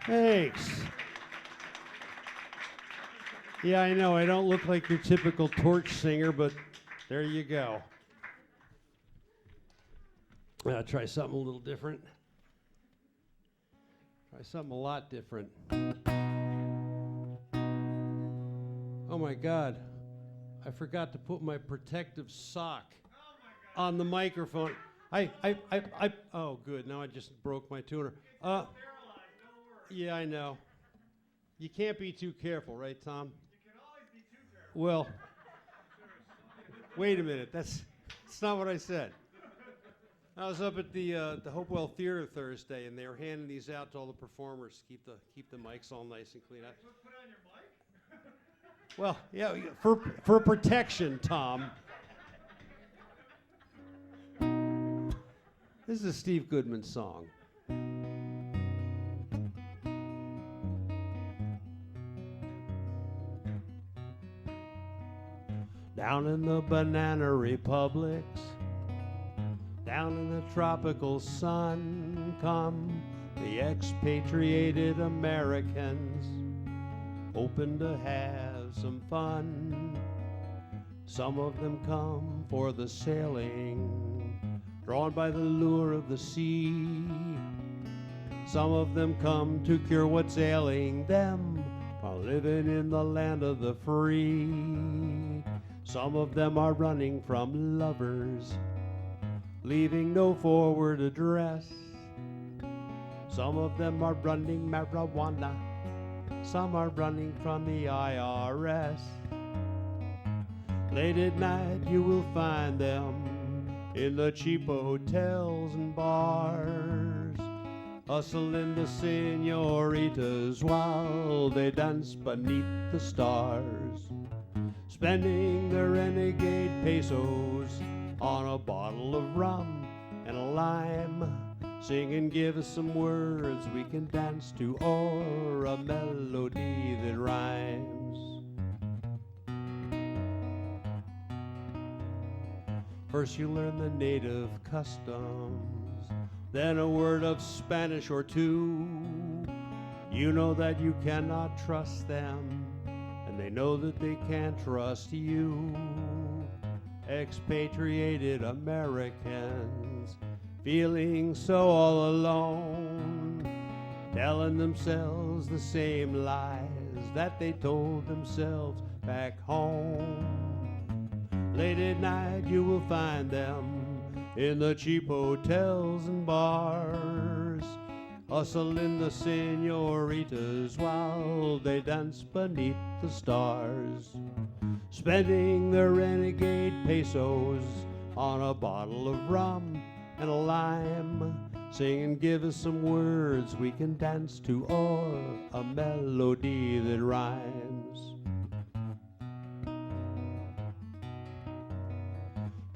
[SPEAKER 7] Thanks. Yeah, I know, I don't look like your typical torch singer, but there you go. I'll try something a little different. Try something a lot different. Oh my God, I forgot to put my protective sock on the microphone. Oh good, now I just broke my tuner. Yeah, I know. You can't be too careful, right, Tom? You can always be too careful. Well, wait a minute. That's not what I said. I was up at the Hopewell Theater Thursday, and they were handing these out to all the performers to keep the mics all nice and clean. Put on your mic? Well, yeah, for protection, Tom. This is a Steve Goodman song. Down in the banana republics, down in the tropical sun, come the expatriated Americans, hoping to have some fun. Some of them come for the sailing, drawn by the lure of the sea. Some of them come to cure what's ailing them while living in the land of the free. Some of them are running from lovers, leaving no forward address. Some of them are running marijuana, some are running from the IRS. Late at night you will find them in the cheap hotels and bars, hustling the senoritas while they dance beneath the stars, spending their renegade pesos on a bottle of rum and a lime, singing give us some words we can dance to or a melody that rhymes. First you learn the native customs, then a word of Spanish or two. You know that you cannot trust them, and they know that they can't trust you. Expatriated Americans, feeling so all alone, telling themselves the same lies that they told themselves back home. Late at night you will find them in the cheap hotels and bars, hustling the senoritas while they dance beneath the stars, spending their renegade pesos on a bottle of rum and a lime, singing give us some words we can dance to or a melody that rhymes.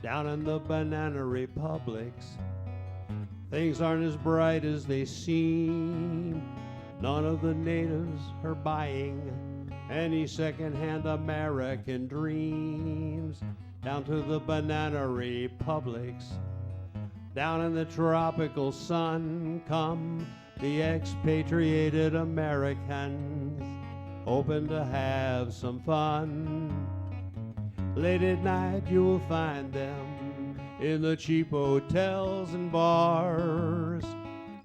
[SPEAKER 7] Down in the banana republics, Things aren't as bright as they seem. None of the natives are buying any second-hand American dreams. Down to the banana republics, down in the tropical sun, come the expatriated Americans, hoping to have some fun. Late at night you will find them in the cheap hotels and bars,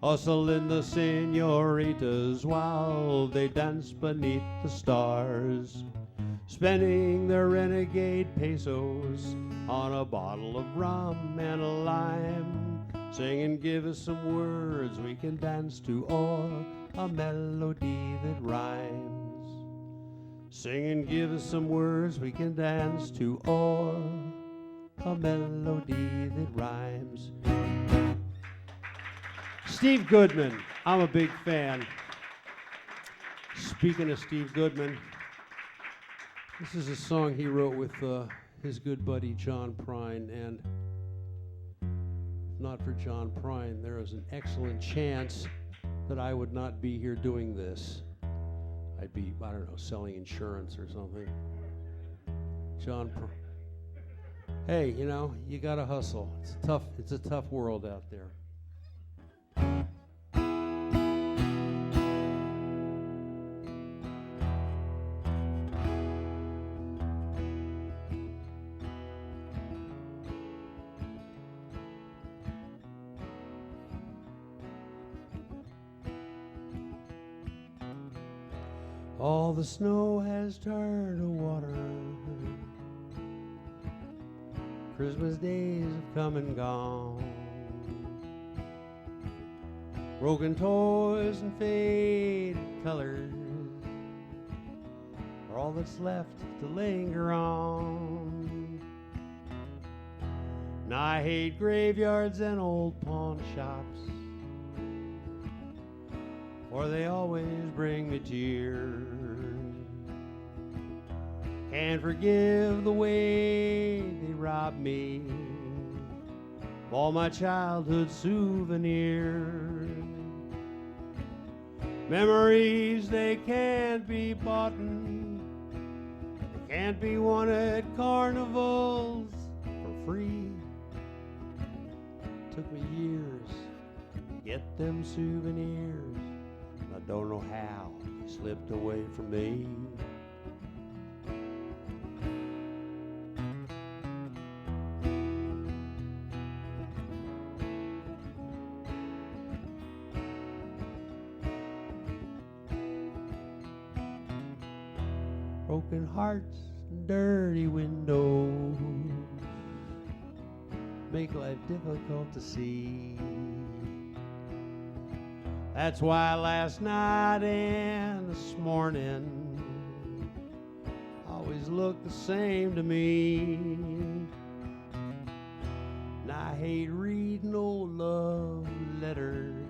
[SPEAKER 7] hustling the senoritas while they dance beneath the stars, spending their renegade pesos on a bottle of rum and a lime, singing, give us some words we can dance to, or a melody that rhymes. Singing, give us some words we can dance to, or a melody that rhymes. Steve Goodman, I'm a big fan. Speaking of Steve Goodman, this is a song he wrote with his good buddy John Prine, and if not for John Prine, there is an excellent chance that I would not be here doing this. I'd be, I don't know, selling insurance or something. Hey, you know, you gotta hustle. It's a tough world out there. All the snow has turned to water. Christmas days have come and gone. Broken toys and faded colors are all that's left to linger on. And I hate graveyards and old pawn shops, for they always bring me tears. Can't forgive the way they robbed me of all my childhood souvenirs. Memories they can't be bought, they can't be won at carnivals for free. Took me years to get them souvenirs. I don't know how they slipped away from me. Broken hearts and dirty windows make life difficult to see. That's why last night and this morning always look the same to me. And I hate reading old love letters,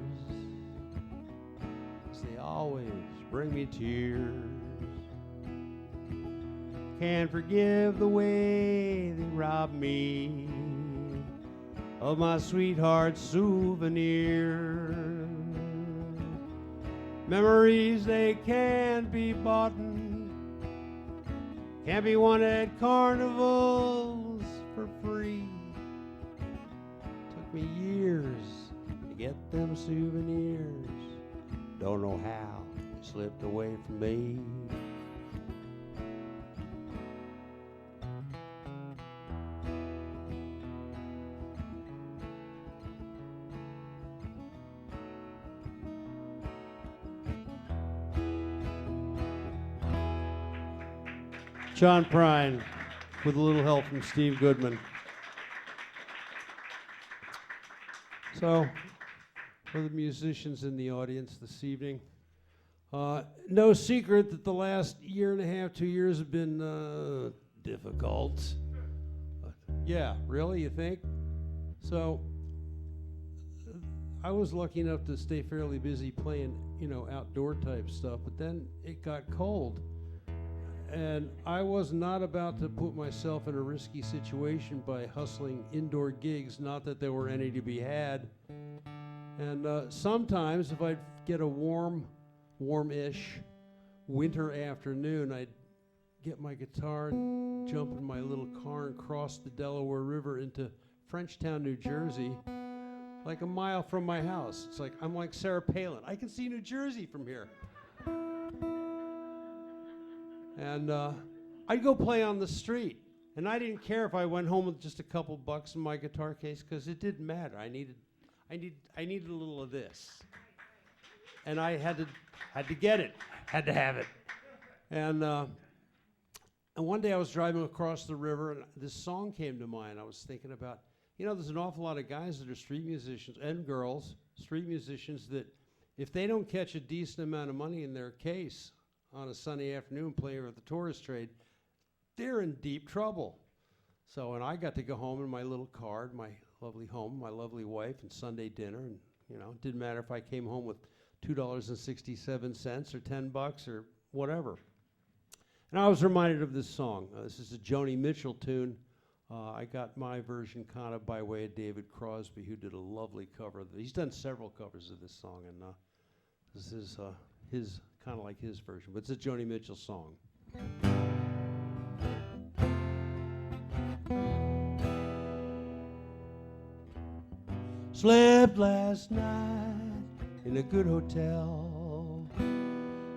[SPEAKER 7] 'cause they always bring me tears. Can't forgive the way they robbed me of my sweetheart's souvenir. Memories they can't be bought, can't be won at carnivals for free. Took me years to get them souvenirs. Don't know how they slipped away from me. John Prine, with a little help from Steve Goodman. So, for the musicians in the audience this evening, no secret that the last year and a half, 2 years have been difficult. Yeah, really, you think? So, I was lucky enough to stay fairly busy playing, outdoor type stuff, but then it got cold. And I was not about to put myself in a risky situation by hustling indoor gigs, not that there were any to be had. And sometimes if I'd get a warm-ish winter afternoon, I'd get my guitar and jump in my little car and cross the Delaware River into Frenchtown, New Jersey, like a mile from my house. It's like, I'm like Sarah Palin. I can see New Jersey from here. And I'd go play on the street. And I didn't care if I went home with just a couple bucks in my guitar case, because it didn't matter. I needed a little of this. And I had to get it, had to have it. And one day I was driving across the river, and this song came to mind. I was thinking about, there's an awful lot of guys that are street musicians, and girls, street musicians, that if they don't catch a decent amount of money in their case on a Sunday afternoon playing with the tourist trade, they're in deep trouble. So when I got to go home in my little car, my lovely home, my lovely wife, and Sunday dinner, and it didn't matter if I came home with $2.67 or $10 or whatever. And I was reminded of this song. This is a Joni Mitchell tune. I got my version kind of by way of David Crosby, who did a lovely cover of it. He's done several covers of this song, and this is his kind of like his version, but it's a Joni Mitchell song. Slept last night in a good hotel.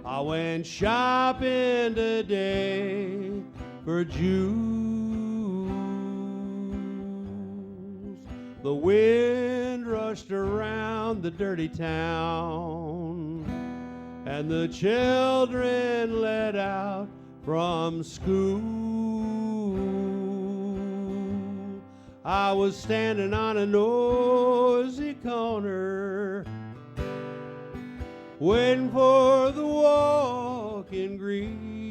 [SPEAKER 7] I went shopping today for jewels. The wind rushed around the dirty town, and the children let out from school. I was standing on a noisy corner, waiting for the walking green.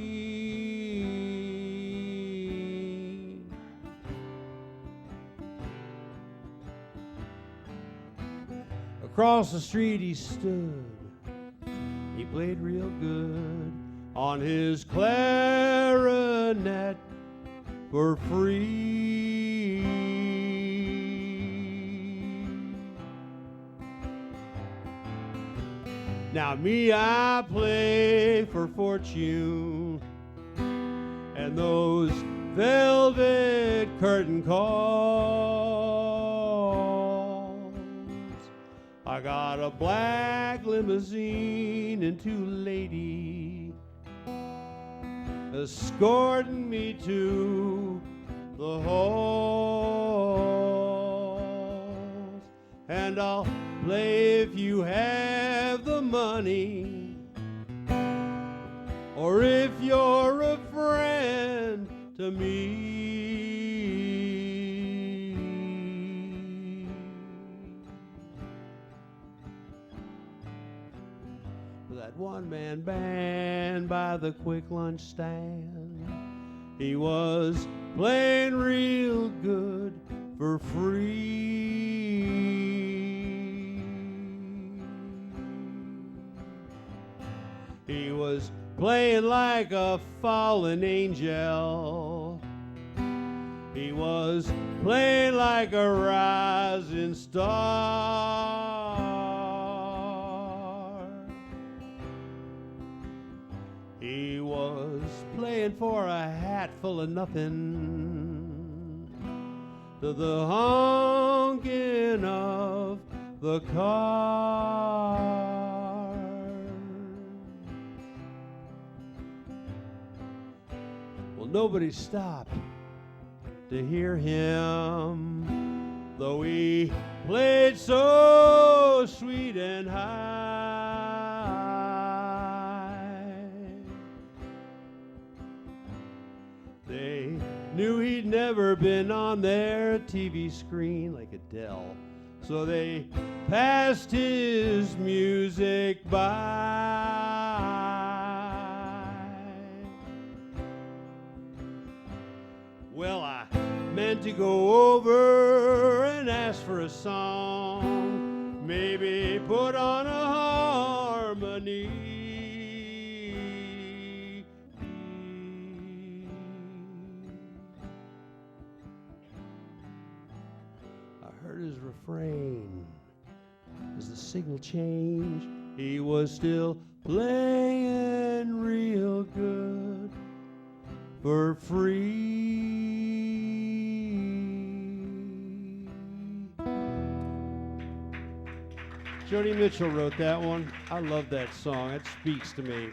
[SPEAKER 7] Across the street he stood, he played real good on his clarinet for free. Now me, I play for fortune and those velvet curtain calls. I got a black limousine and two ladies escorting me to the halls. And I'll play if you have the money, or if you're a friend to me. That one-man band by the quick lunch stand, he was playing real good for free. He was playing like a fallen angel. He was playing like a rising star. He was playing for a hat full of nothing, to the honking of the car. Well, nobody stopped to hear him, though he played so sweet and high. They knew he'd never been on their TV screen like Adele, so they passed his music by. Well, I meant to go over and ask for a song, maybe put on a harmony. I heard his refrain as the signal change, he was still playing real good for free. Joni Mitchell wrote that one. I love that song. It speaks to me.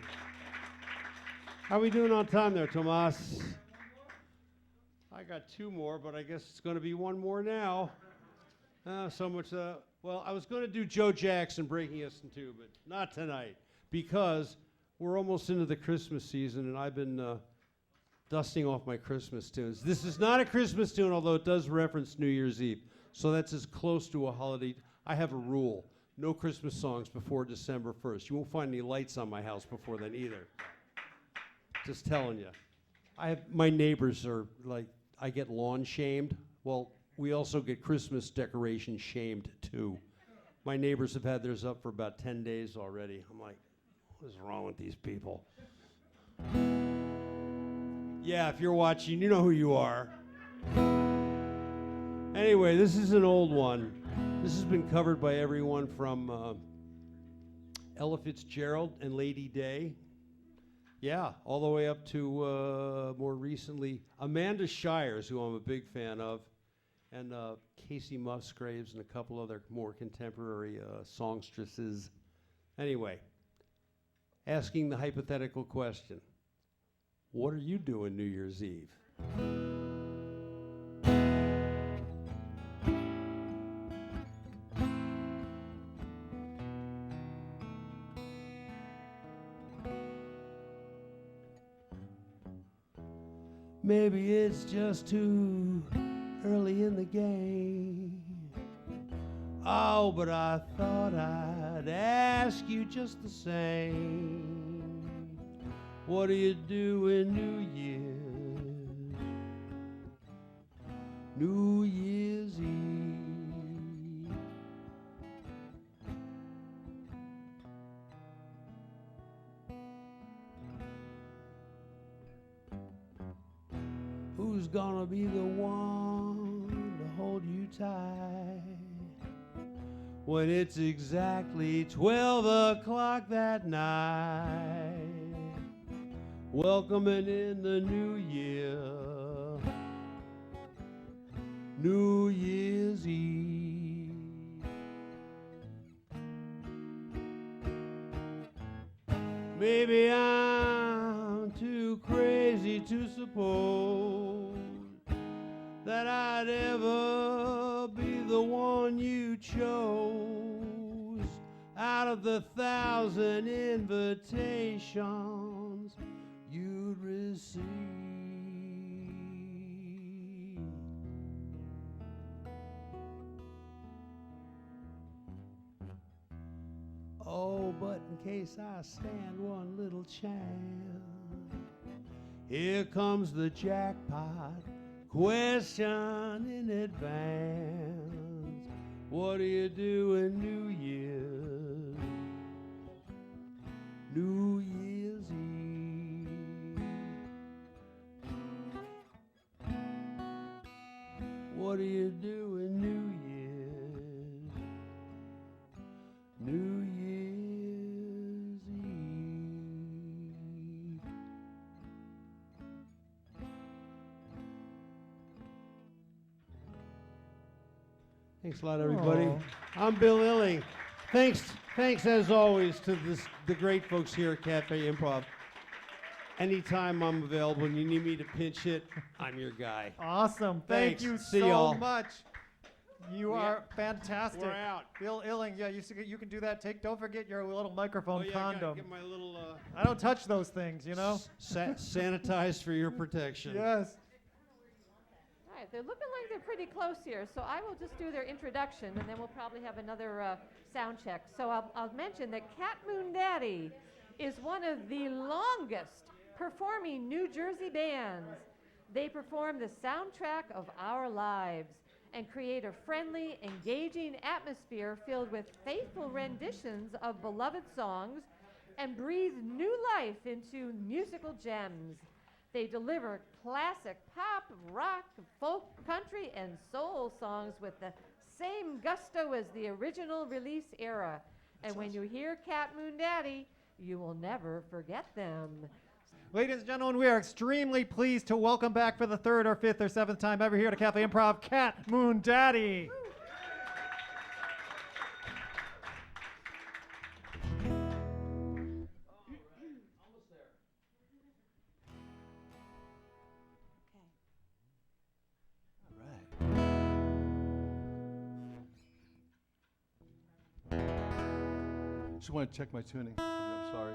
[SPEAKER 7] How we doing on time there, Tomas? I got two more, but I guess it's going to be one more now. Well, I was going to do Joe Jackson, Breaking Us in Two, but not tonight, because we're almost into the Christmas season, and I've been dusting off my Christmas tunes. This is not a Christmas tune, although it does reference New Year's Eve, so that's as close to a holiday. I have a rule: no Christmas songs before December 1st. You won't find any lights on my house before then either. Just telling you. My neighbors are like, I get lawn shamed. Well, we also get Christmas decoration shamed too. My neighbors have had theirs up for about 10 days already. I'm like, what is wrong with these people? Yeah, if you're watching, you know who you are. Anyway, this is an old one. This has been covered by everyone from Ella Fitzgerald and Lady Day. Yeah, all the way up to more recently Amanda Shires, who I'm a big fan of, and Casey Musgraves and a couple other more contemporary songstresses. Anyway, asking the hypothetical question, what are you doing New Year's Eve? Maybe it's just too early in the game. Oh, but I thought I'd ask you just the same. What do you do in New Year's? New Year's Eve. Who's gonna be the one to hold you tight when it's exactly 12 o'clock that night? Welcoming in the new year, New Year's Eve. Maybe I'm too crazy to suppose that I'd ever be the one you chose out of the 1,000 invitations you'd receive. Oh, but in case I stand one little chance, here comes the jackpot question in advance. What do you do in New Year's? New Year's Eve. What do you do in New Year's? New Year's Eve. Thanks a lot, everybody.
[SPEAKER 2] Aw.
[SPEAKER 7] I'm Bill Ihling. Thanks as always to the great folks here at Cafe Improv. Anytime I'm available and you need me to pinch hit, I'm your guy.
[SPEAKER 2] Awesome. Thank
[SPEAKER 7] Thanks.
[SPEAKER 2] you
[SPEAKER 7] See
[SPEAKER 2] so
[SPEAKER 7] y'all.
[SPEAKER 2] much. You are fantastic.
[SPEAKER 7] We're out.
[SPEAKER 2] Bill Ihling, yeah, you can do that. Don't forget your little microphone
[SPEAKER 7] Oh, yeah, I gotta
[SPEAKER 2] condom.
[SPEAKER 7] get my little
[SPEAKER 2] I don't touch those things, you know?
[SPEAKER 7] sanitized for your protection.
[SPEAKER 2] Yes.
[SPEAKER 1] All right, they're looking like they're pretty close here, so I will just do their introduction, and then we'll probably have another sound check. So I'll mention that Catmoondaddy is one of the longest performing New Jersey bands. They perform the soundtrack of our lives and create a friendly, engaging atmosphere filled with faithful renditions of beloved songs and breathe new life into musical gems. They deliver classic pop, rock, folk, country, and soul songs with the same gusto as the original release era. And when you hear Catmoondaddy, you will never forget them.
[SPEAKER 2] Ladies and gentlemen, we are extremely pleased to welcome back for the third or fifth or seventh time ever here to Cafe Improv, Catmoondaddy.
[SPEAKER 4] Just want to check my tuning. I'm sorry.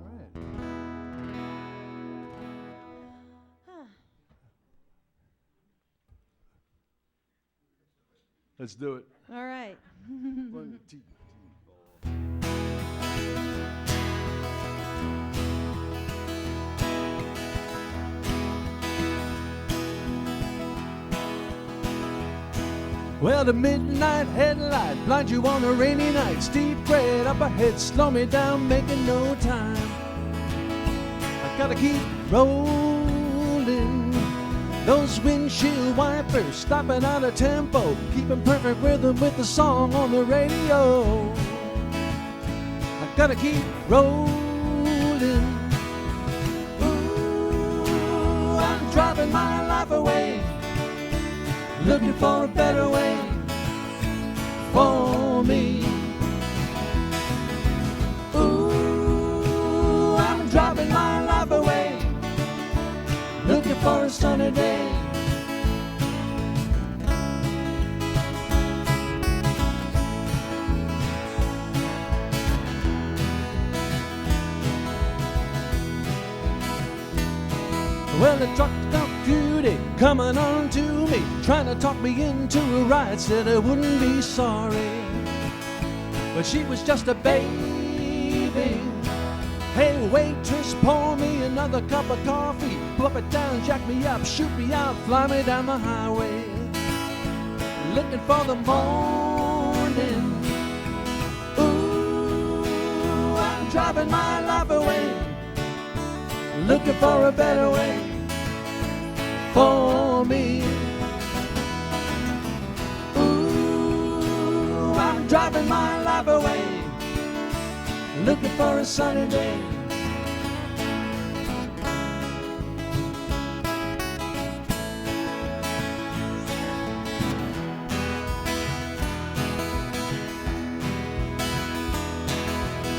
[SPEAKER 4] All right. Let's do it.
[SPEAKER 8] All right.
[SPEAKER 4] 1, 2, 3, 4. Well, the midnight headlight blinds you on a rainy night. Steep grade up ahead, slow me down, making no time. I gotta keep rolling. Those windshield wipers stopping out of tempo, keeping perfect rhythm with the song on the radio. I gotta keep rolling. Ooh, I'm driving my life away, looking for a better way for me. Ooh, I'm driving my life away, looking for a sunny day. Well, the truck got beauty coming on to me, trying to talk me into a ride, said I wouldn't be sorry. But she was just a baby. Hey, waitress, pour me another cup of coffee. Plop it down, jack me up, shoot me out, fly me down the highway. Looking for the morning. Ooh, I'm driving my life away, looking for a better way for me. Ooh, I'm driving my life away, looking for a sunny day.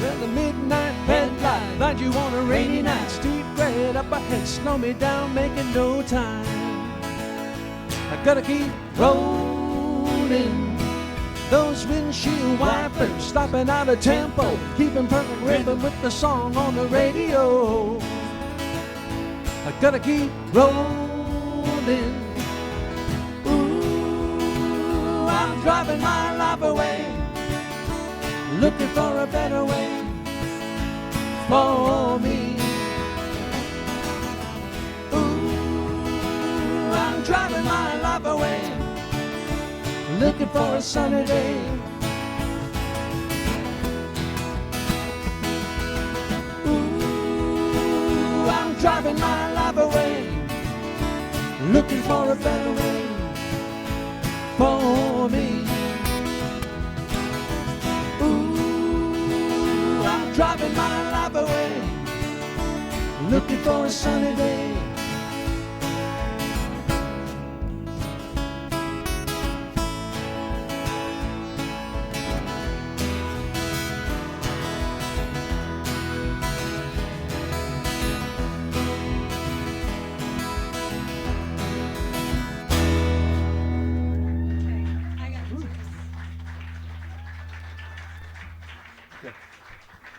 [SPEAKER 4] Well, the midnight headlight blind you on a rainy night. Steep grade up ahead, slow me down, making no time. I gotta keep rolling. Those windshield wipers stopping out of tempo, keeping perfect rhythm with the song on the radio. I gotta keep rolling. Ooh, I'm driving my life away, looking for a better way for me. Ooh, I'm driving my life away, looking for a sunny day. Ooh, I'm driving my life away, looking for a better way for me. Ooh, I'm driving my life away, looking for a sunny day.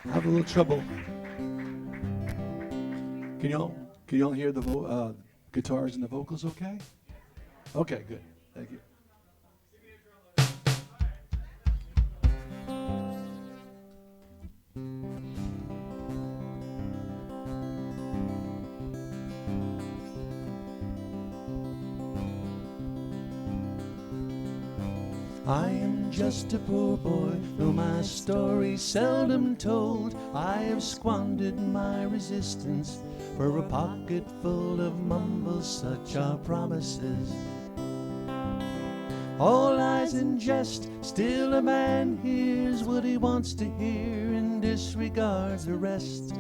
[SPEAKER 4] I have a little trouble. Can y'all hear the guitars and the vocals okay? Okay, good. Thank you.
[SPEAKER 7] I am just a poor boy, though my story's seldom told. I have squandered my resistance for a pocket full of mumbles, such are promises. All lies and jest, still a man hears what he wants to hear and disregards the rest.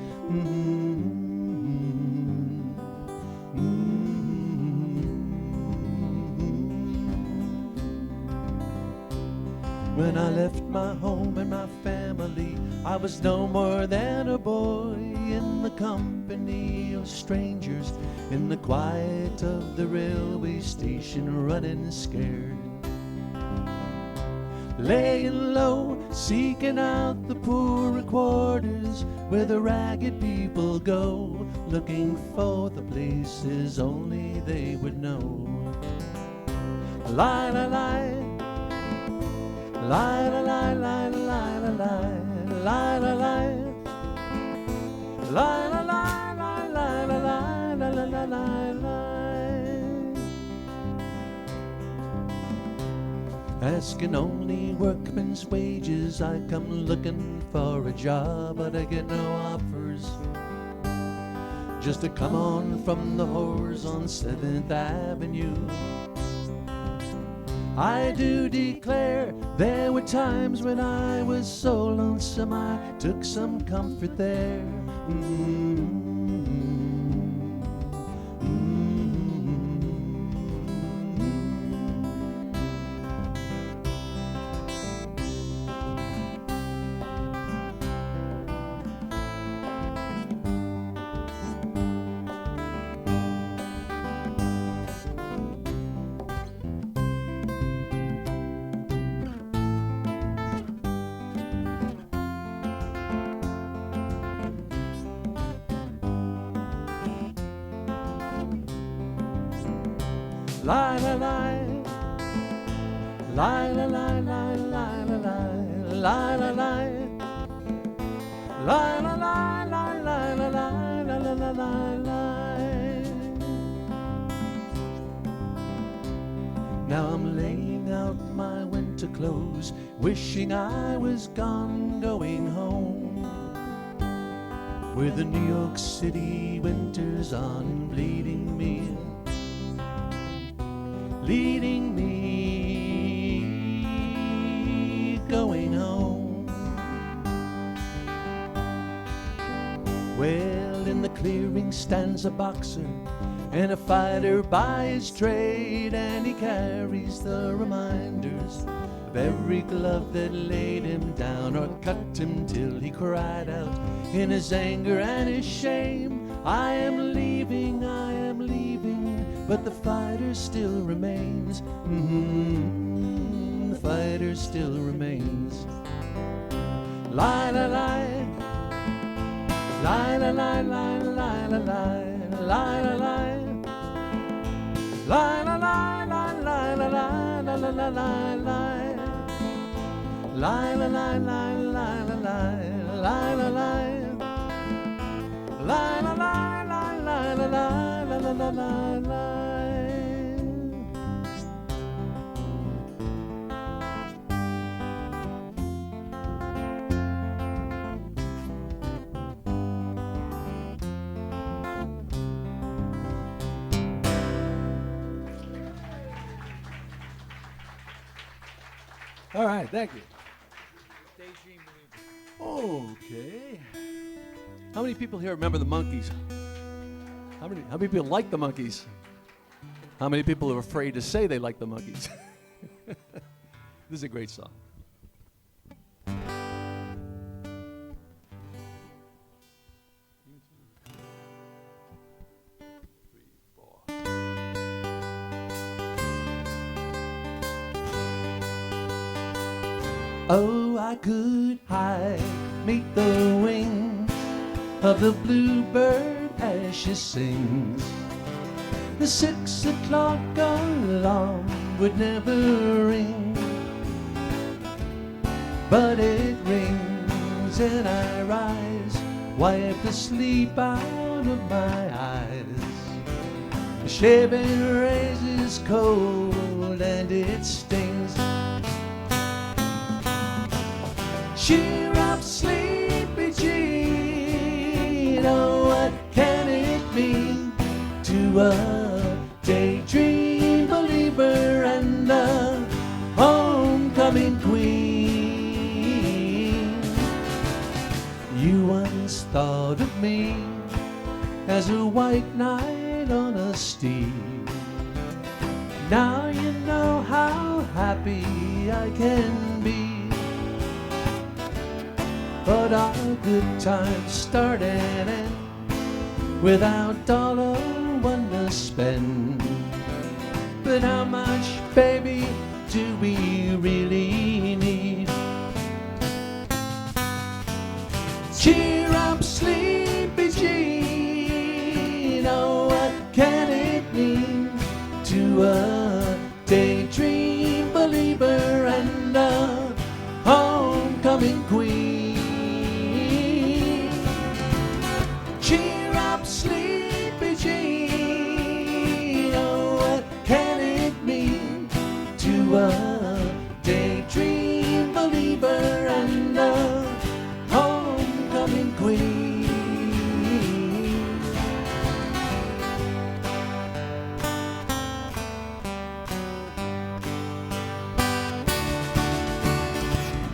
[SPEAKER 7] When I left my home and my family, I was no more than a boy in the company of strangers, in the quiet of the railway station, running scared. Laying low, seeking out the poorer quarters where the ragged people go, looking for the places only they would know. Lie, lie, lie. Lie, lie, lie, lie, lie, lie, lie, lie, lie, lie, lie, lie, lie, lie, lie, lie, lie, lie. Asking only workmen's wages, I come looking for a job, but I get no offers. Just to come on from the whores on 7th Avenue. I do declare there were times when I was so lonesome I took some comfort there. Lie, lie, lie. Lie, lie, lie, lie, lie, lie, lie, lie, lie. Lie, lie, lie, lie, lie, lie, lie, lie, lie, lie. Now I'm laying out my winter clothes, wishing I was gone, going home, where the New York City winter's on, bleeding me, leading me, going home. Well, in the clearing stands a boxer and a fighter by his trade, and he carries the reminders of every glove that laid him down or cut him till he cried out in his anger and his shame, I am leaving, but the fighter still remains. The fighter still remains. Lie, lie, lie. Lie, lie, lie, lie, lie, lie, lie, lie, lie. Lie, lie, lie, lie, lie, lie, lie, lie, lie, lie, lie. Lie, lie, lie, lie, lie, lie, lie, lie, lie, lie. Lie, lie, lie, lie, lie, lie, lie, lie, lie, lie. All right, thank you. Okay. How many people here remember the Monkees? How many people like the Monkees? How many people are afraid to say they like the Monkees? This is a great song. Oh, I could hide neath the wings of the bluebird as she sings. The 6 o'clock alarm would never ring, but it rings and I rise, wipe the sleep out of my eyes. The shaving razor's cold and it stings. Cheer up, sleepy Jean. Oh, what can it mean to a daydream believer and a homecoming queen? You once thought of me as a white knight on a steed. Now you know how happy I can be. But our good times start and end without $1 to spend. But how much, baby, do we really need? Cheer up, sleepy Jean. Oh, what can it mean to a daydream believer and a homecoming queen? Cheer up, sleepy Jean. Oh, what can it mean to a daydream believer and a homecoming queen?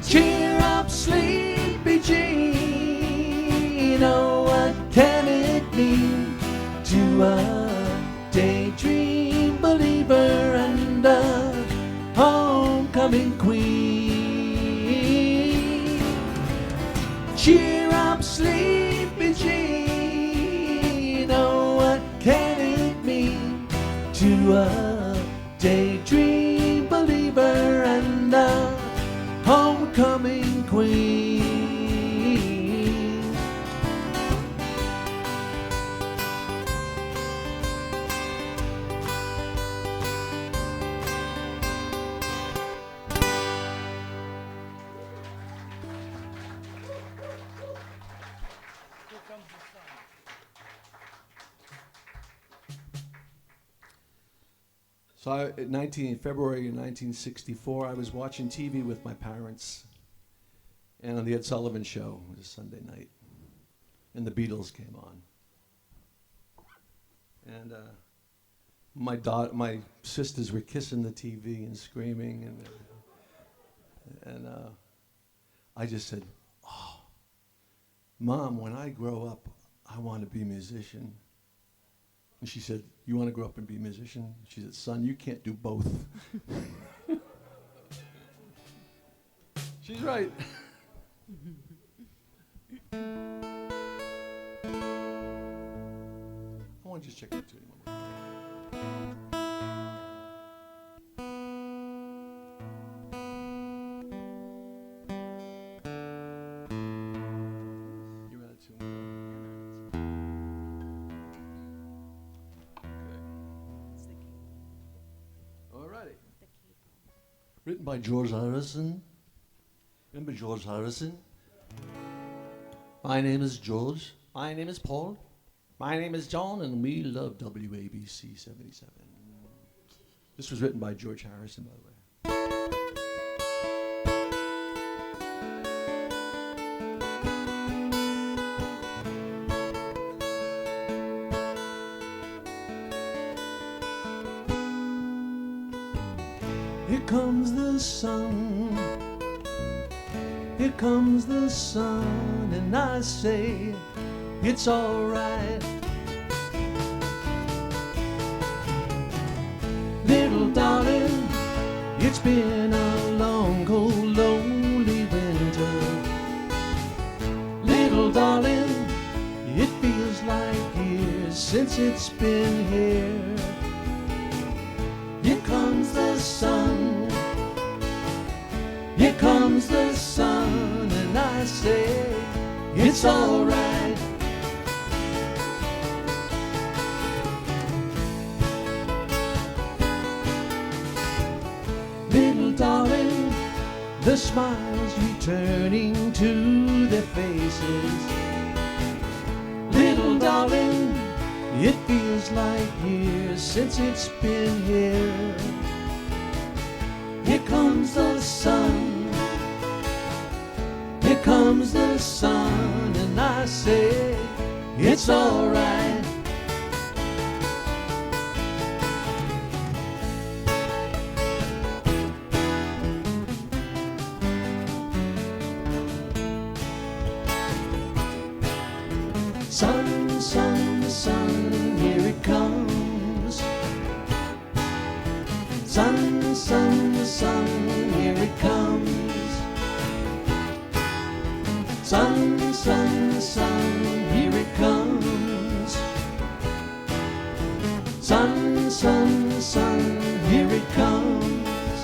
[SPEAKER 7] Cheer up, sleepy Jean. Oh, what can it mean to a daydream believer and a homecoming queen? Cheer up, sleepy Jean. Oh, what can it mean to a daydream believer and a homecoming queen? So February 1964, I was watching TV with my parents, and on the Ed Sullivan Show, it was a Sunday night, and the Beatles came on. And my sisters were kissing the TV and screaming, and I just said, "Oh, Mom, when I grow up, I want to be a musician." And she said, "You want to grow up and be a musician?" She said, "Son, you can't do both." She's right. I want to just check that too. You had it too. Alrighty. Written by George Harrison. Remember George Harrison? My name is George. My name is Paul. My name is John, and we love WABC 77. This was written by George Harrison, by the way. Here comes the sun. Here comes the sun, and I say it's all right. Little darling, it's been a long, cold, lonely winter. Little darling, it feels like years since it's been here. Here comes the sun. Here comes the sun, and I say it's all right. Little darling, the smiles returning to their faces. Little darling, it feels like years since it's been here. Here comes the sun. comes the sun, and I say, it's alright. Sun, sun, sun, here it comes. Sun, sun, sun, here it comes. Sun, sun, sun, here it comes. Sun, sun, sun, here it comes.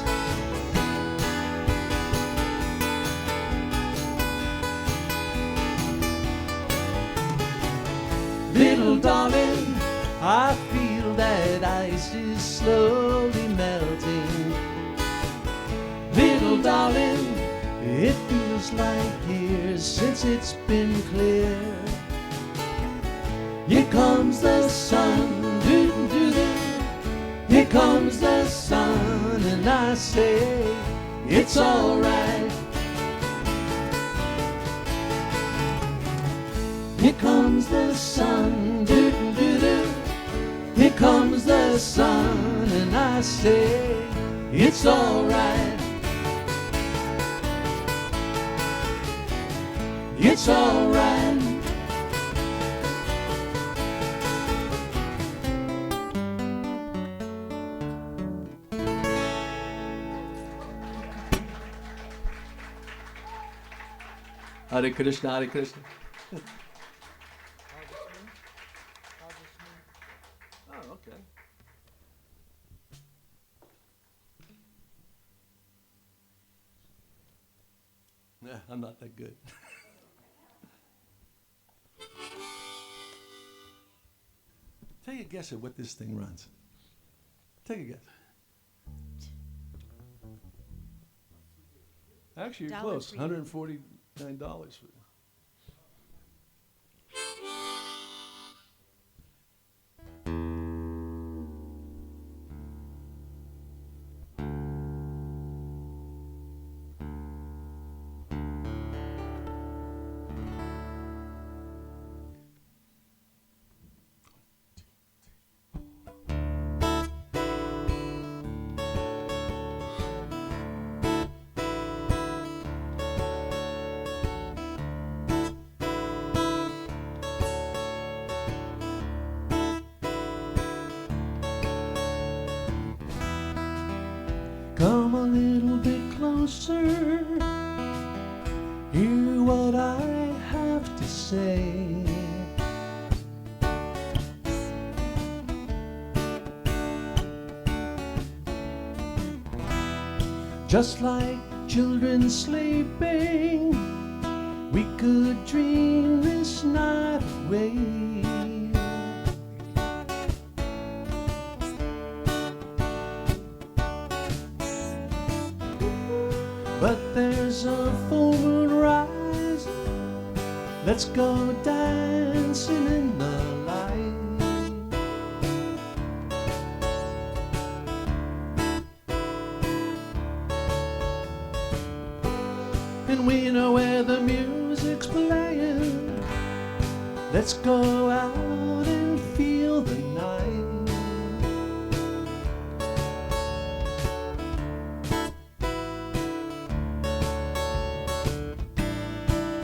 [SPEAKER 7] Little darling, I feel that ice is slowly melting. Little darling, it feels like years since it's been clear. Here comes the sun, doo-doo-doo. Here comes the sun, and I say, it's alright. Here comes the sun, doo-doo-doo. Here comes the sun, and I say, it's alright. It's alright. Hare Krishna, Hare Krishna. Oh, okay. Nah, I'm not that good. Take a guess at what this thing runs. Take a guess. Actually, you're close. $149. Come a little bit closer, hear what I have to say. Just like children sleeping, we could dream this night away. But there's a full moon rising, let's go dancing in the light. And we know where the music's playing, let's go out and feel the night.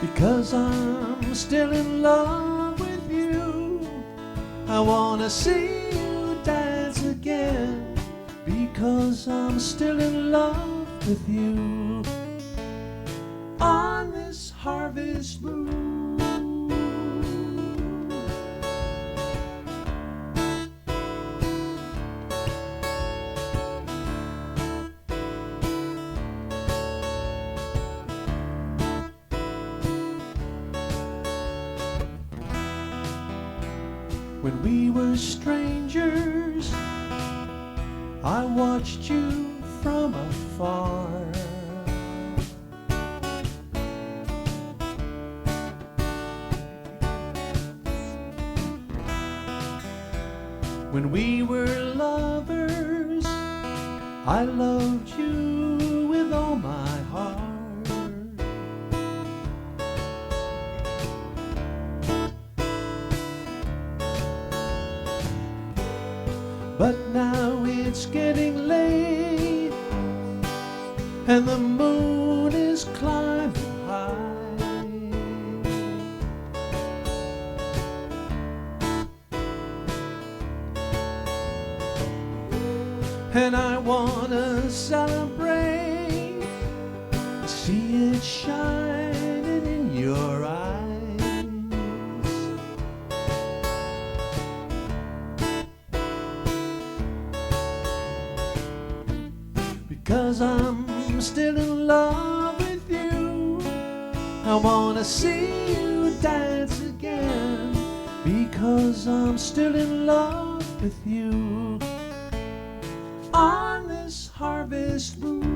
[SPEAKER 7] Because I'm still in love with you, I wanna see you dance again. Because I'm still in love with you on this harvest moon. When we were strangers, I watched you from afar. When we were lovers, I loved you with all my heart. but now it's getting late, and the moon is climbing high. And I wanna celebrate, see it shining in your eyes. Because I'm still in love with you, I wanna see you dance again. Because I'm still in love with you on this harvest moon.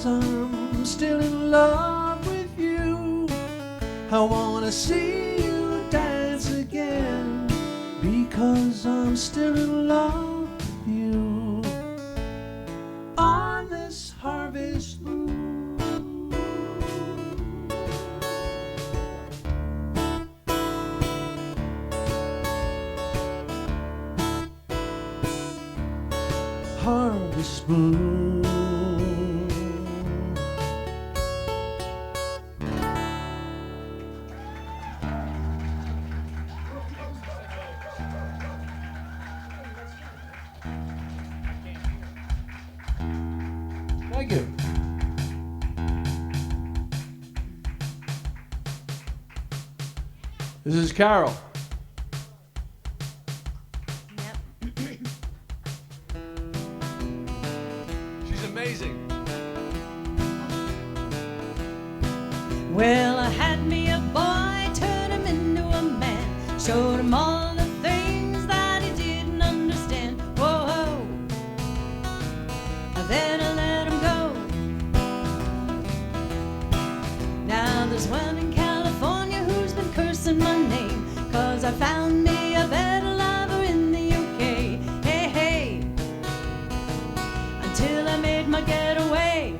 [SPEAKER 7] I'm still in love with you, I wanna see you dance again. Because I'm still in love with you on this harvest moon. Harvest moon. Thank you. This is Carol. She's amazing.
[SPEAKER 8] Well, I had me a boy, turned him into a man, showed him all the things that he didn't understand. Whoa, then I let him go. Now there's one in California who's been cursing my name, 'cause I found me a better lover in the UK. Hey, hey, until I made my getaway.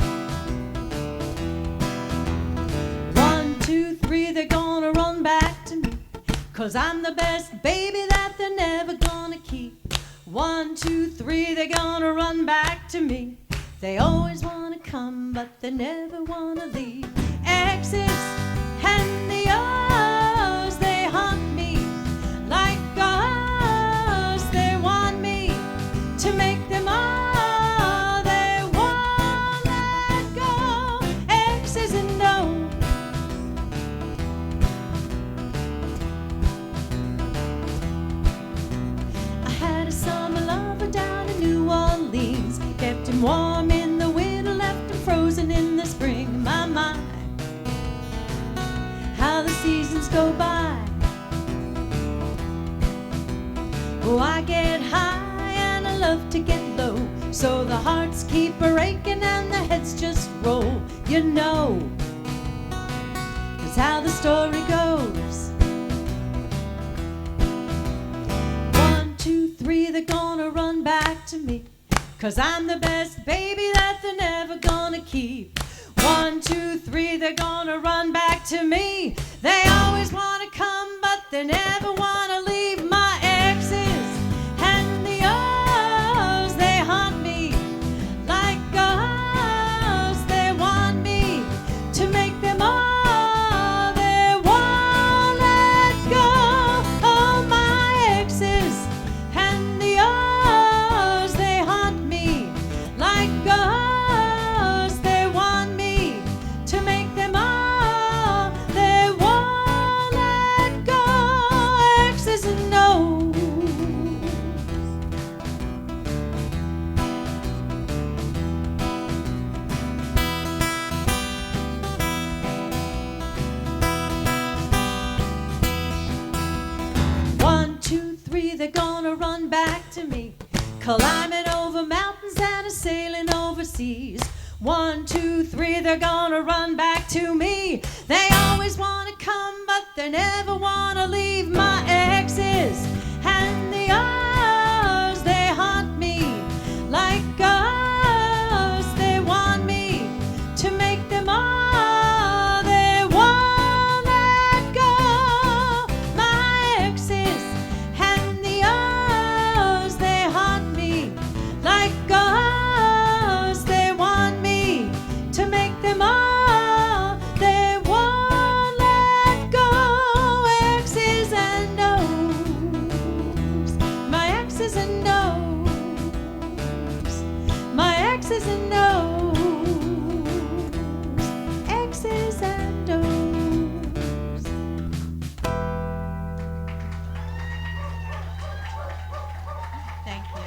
[SPEAKER 8] 1, 2, 3, they're gonna run back to me, 'cause I'm the best baby that they're never gonna keep. 1, 2, 3, they're gonna run back to me. They always wanna come, but they never wanna leave. Exes and the O's, they haunt me like ghosts. They want me to make them all. They won't let go. Exes and O's. I had a summer lover down in New Orleans, kept him warm in the winter, left him frozen in the spring. My mind, how the seasons go by. Oh, I get high and I love to get low, so the hearts keep a-aching and the heads just roll. You know, that's how the story goes. 1, 2, 3, they're gonna run back to me, 'cause I'm the best baby that they're never gonna keep. 1, 2, 3, they're gonna run back to me. They always wanna come, but they never wanna leave. My exes and the O's, they haunt me like ghosts. They want me to make them all. They won't let go. Oh, my exes and the O's, they haunt me like ghosts. They want me to make them all. They won't let go. climbing over mountains and a sailing overseas. 1, 2, 3, they're gonna run back to me. They always wanna come, but they never wanna leave. My exes and the others, they haunt me like ghosts. They want me to make them all. They won't let go. My exes and the others, they haunt me like ghosts. They want me to make them all. They won't let go. X's and O's. My X's and O's. My X's and O's. X's and O's. Thank you.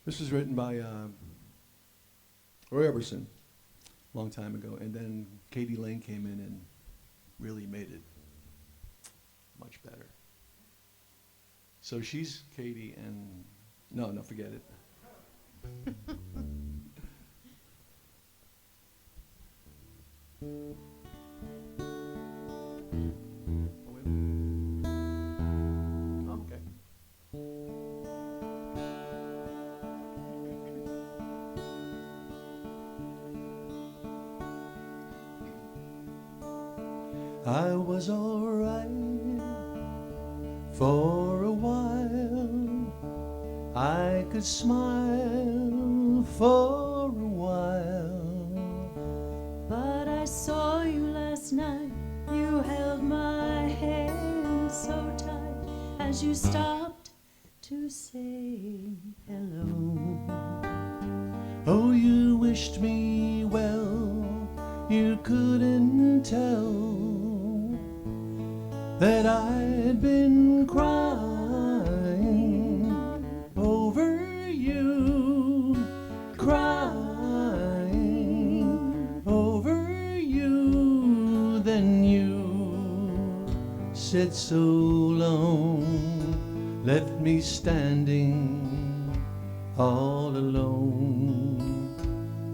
[SPEAKER 3] This was written by Roy Orbison a long time ago, and then Katie Lane came in and really made it much better. So she's Katie, and no, forget it. Okay. I was alright for a while. I could smile for a while.
[SPEAKER 8] But I saw you last night. You held my hand so tight as you stopped to say hello.
[SPEAKER 3] Oh, you wished me well. You couldn't tell that I'd been crying over you, crying over you. Then you said so long, left me standing all alone,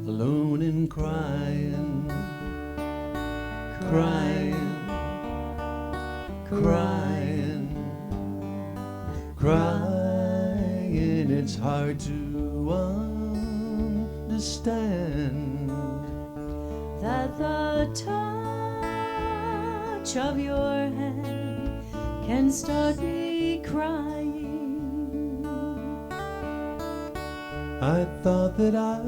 [SPEAKER 3] alone and crying, crying, crying, crying. It's hard to understand
[SPEAKER 8] that the touch of your hand can start me crying.
[SPEAKER 3] I thought that I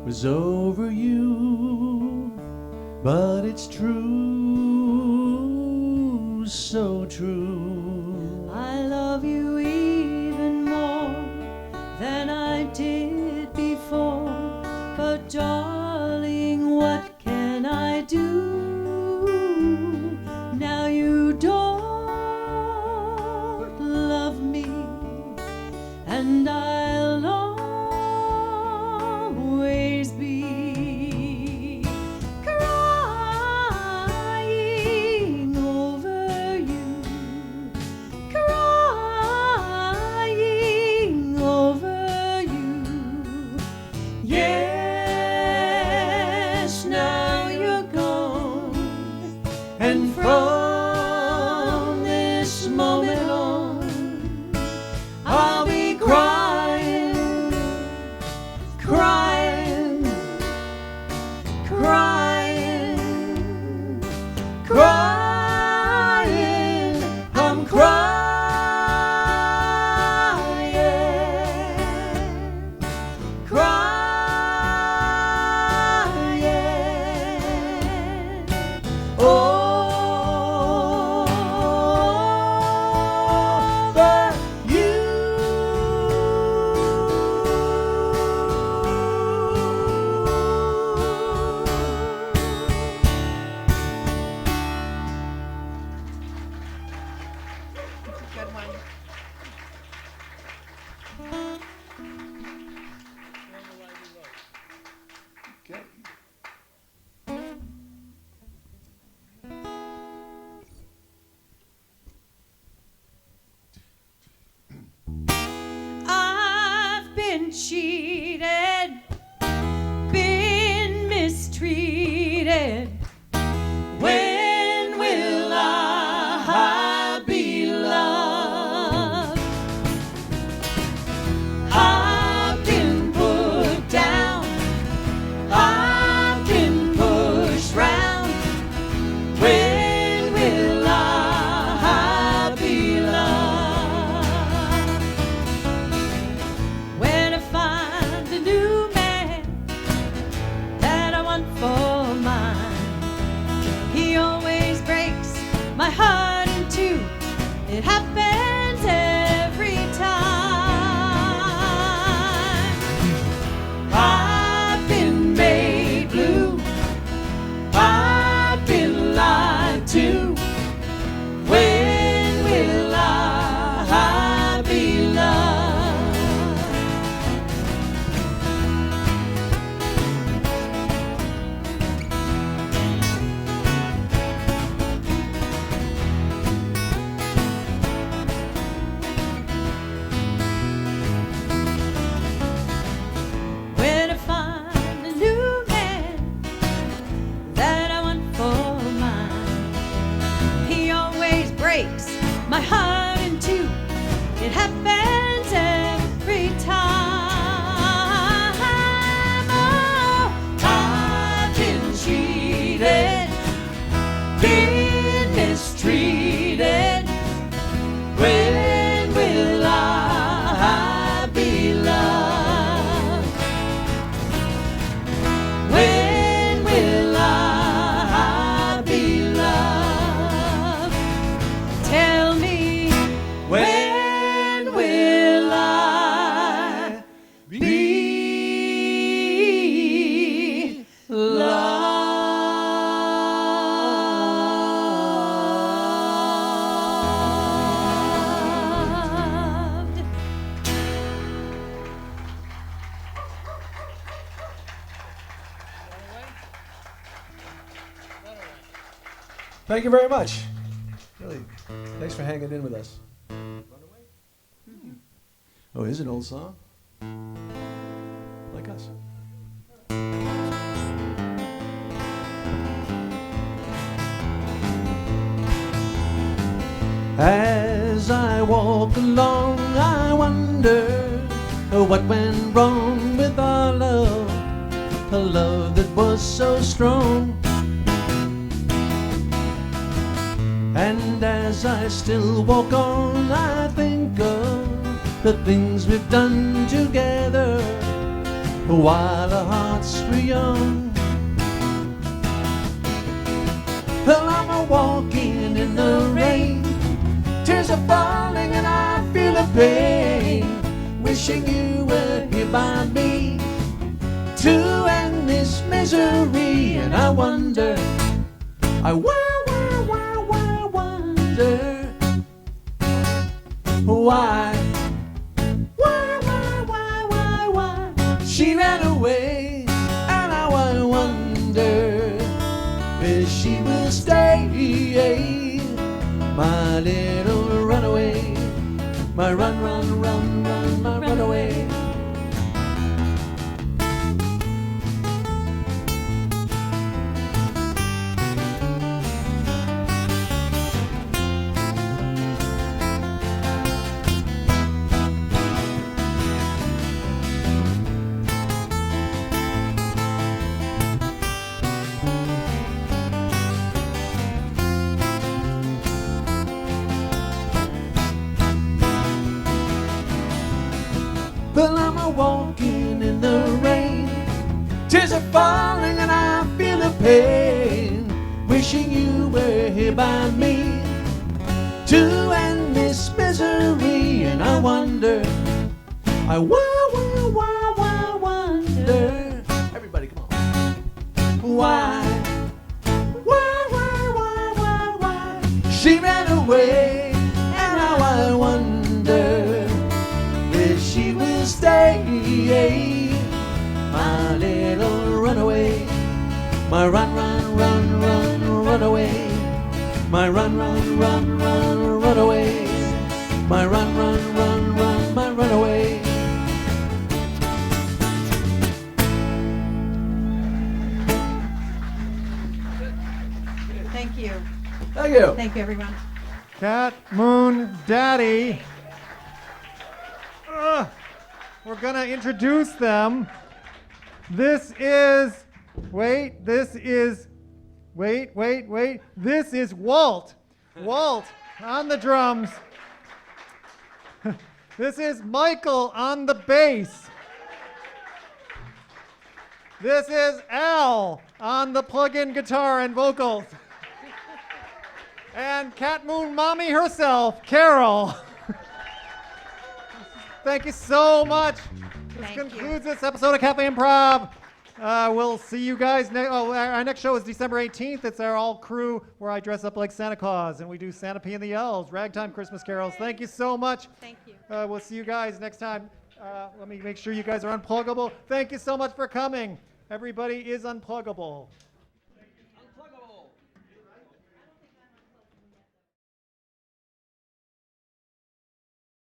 [SPEAKER 3] was over you, but it's true, so true.
[SPEAKER 8] I love you even more than I did before, but darling, what can I do? Now you don't love me, and I'll always be crying over you, crying over you. Yes, now said, when will I be loved? I've been put down, I've been pushed round. When will I be loved? When I find a new man that I want for mine, he always breaks my heart in two. It happens every time. I've been made blue, I've been lied to. When will I be loved? When I find a new man that I want for mine, he always breaks my heart in two. It happens every time. Oh, I've been cheated, been mistreated. When will I be loved? When will I be loved? Tell me, when will I be loved?
[SPEAKER 9] Thank you very much. Really, thanks for hanging in with us. Oh, it is an old song? Like us.
[SPEAKER 7] As I walk along, I wonder what went wrong with our love, a love that was so strong. And as I still walk on, I think of the things we've done together while our hearts were young. Well, I'm a-walking in the rain, tears are falling and I feel a pain, wishing you were here by me to end this misery. And I wonder, I wonder why she ran away, and now I wonder if she will stay, my little runaway, my run, my runaway. Well, I'm a-walking in the rain, tears are falling and I feel the pain, wishing you were here by me to end this misery. And I wonder, I wonder, everybody come on, why she ran away, and now I wonder if she will stay, my little runaway, my run, runaway, my run, runaway, my run, my runaway.
[SPEAKER 8] you.
[SPEAKER 9] Thank you.
[SPEAKER 8] Thank you, everyone.
[SPEAKER 2] Catmoondaddy. We're gonna introduce them. This is This is Walt. Walt on the drums. This is Michael on the bass. This is Al on the plug-in guitar and vocals. And Catmoon Mommy herself, Carol. Thank you so much. This concludes this episode of Cafe Improv. We'll see you guys our next show is December 18th. It's our all crew where I dress up like Santa Claus and we do Santa P and the Elves, ragtime Christmas carols. Thank you so much.
[SPEAKER 8] Thank you.
[SPEAKER 2] We'll see you guys next time. Let me make sure you guys are unpluggable. Thank you so much for coming. Everybody is unpluggable.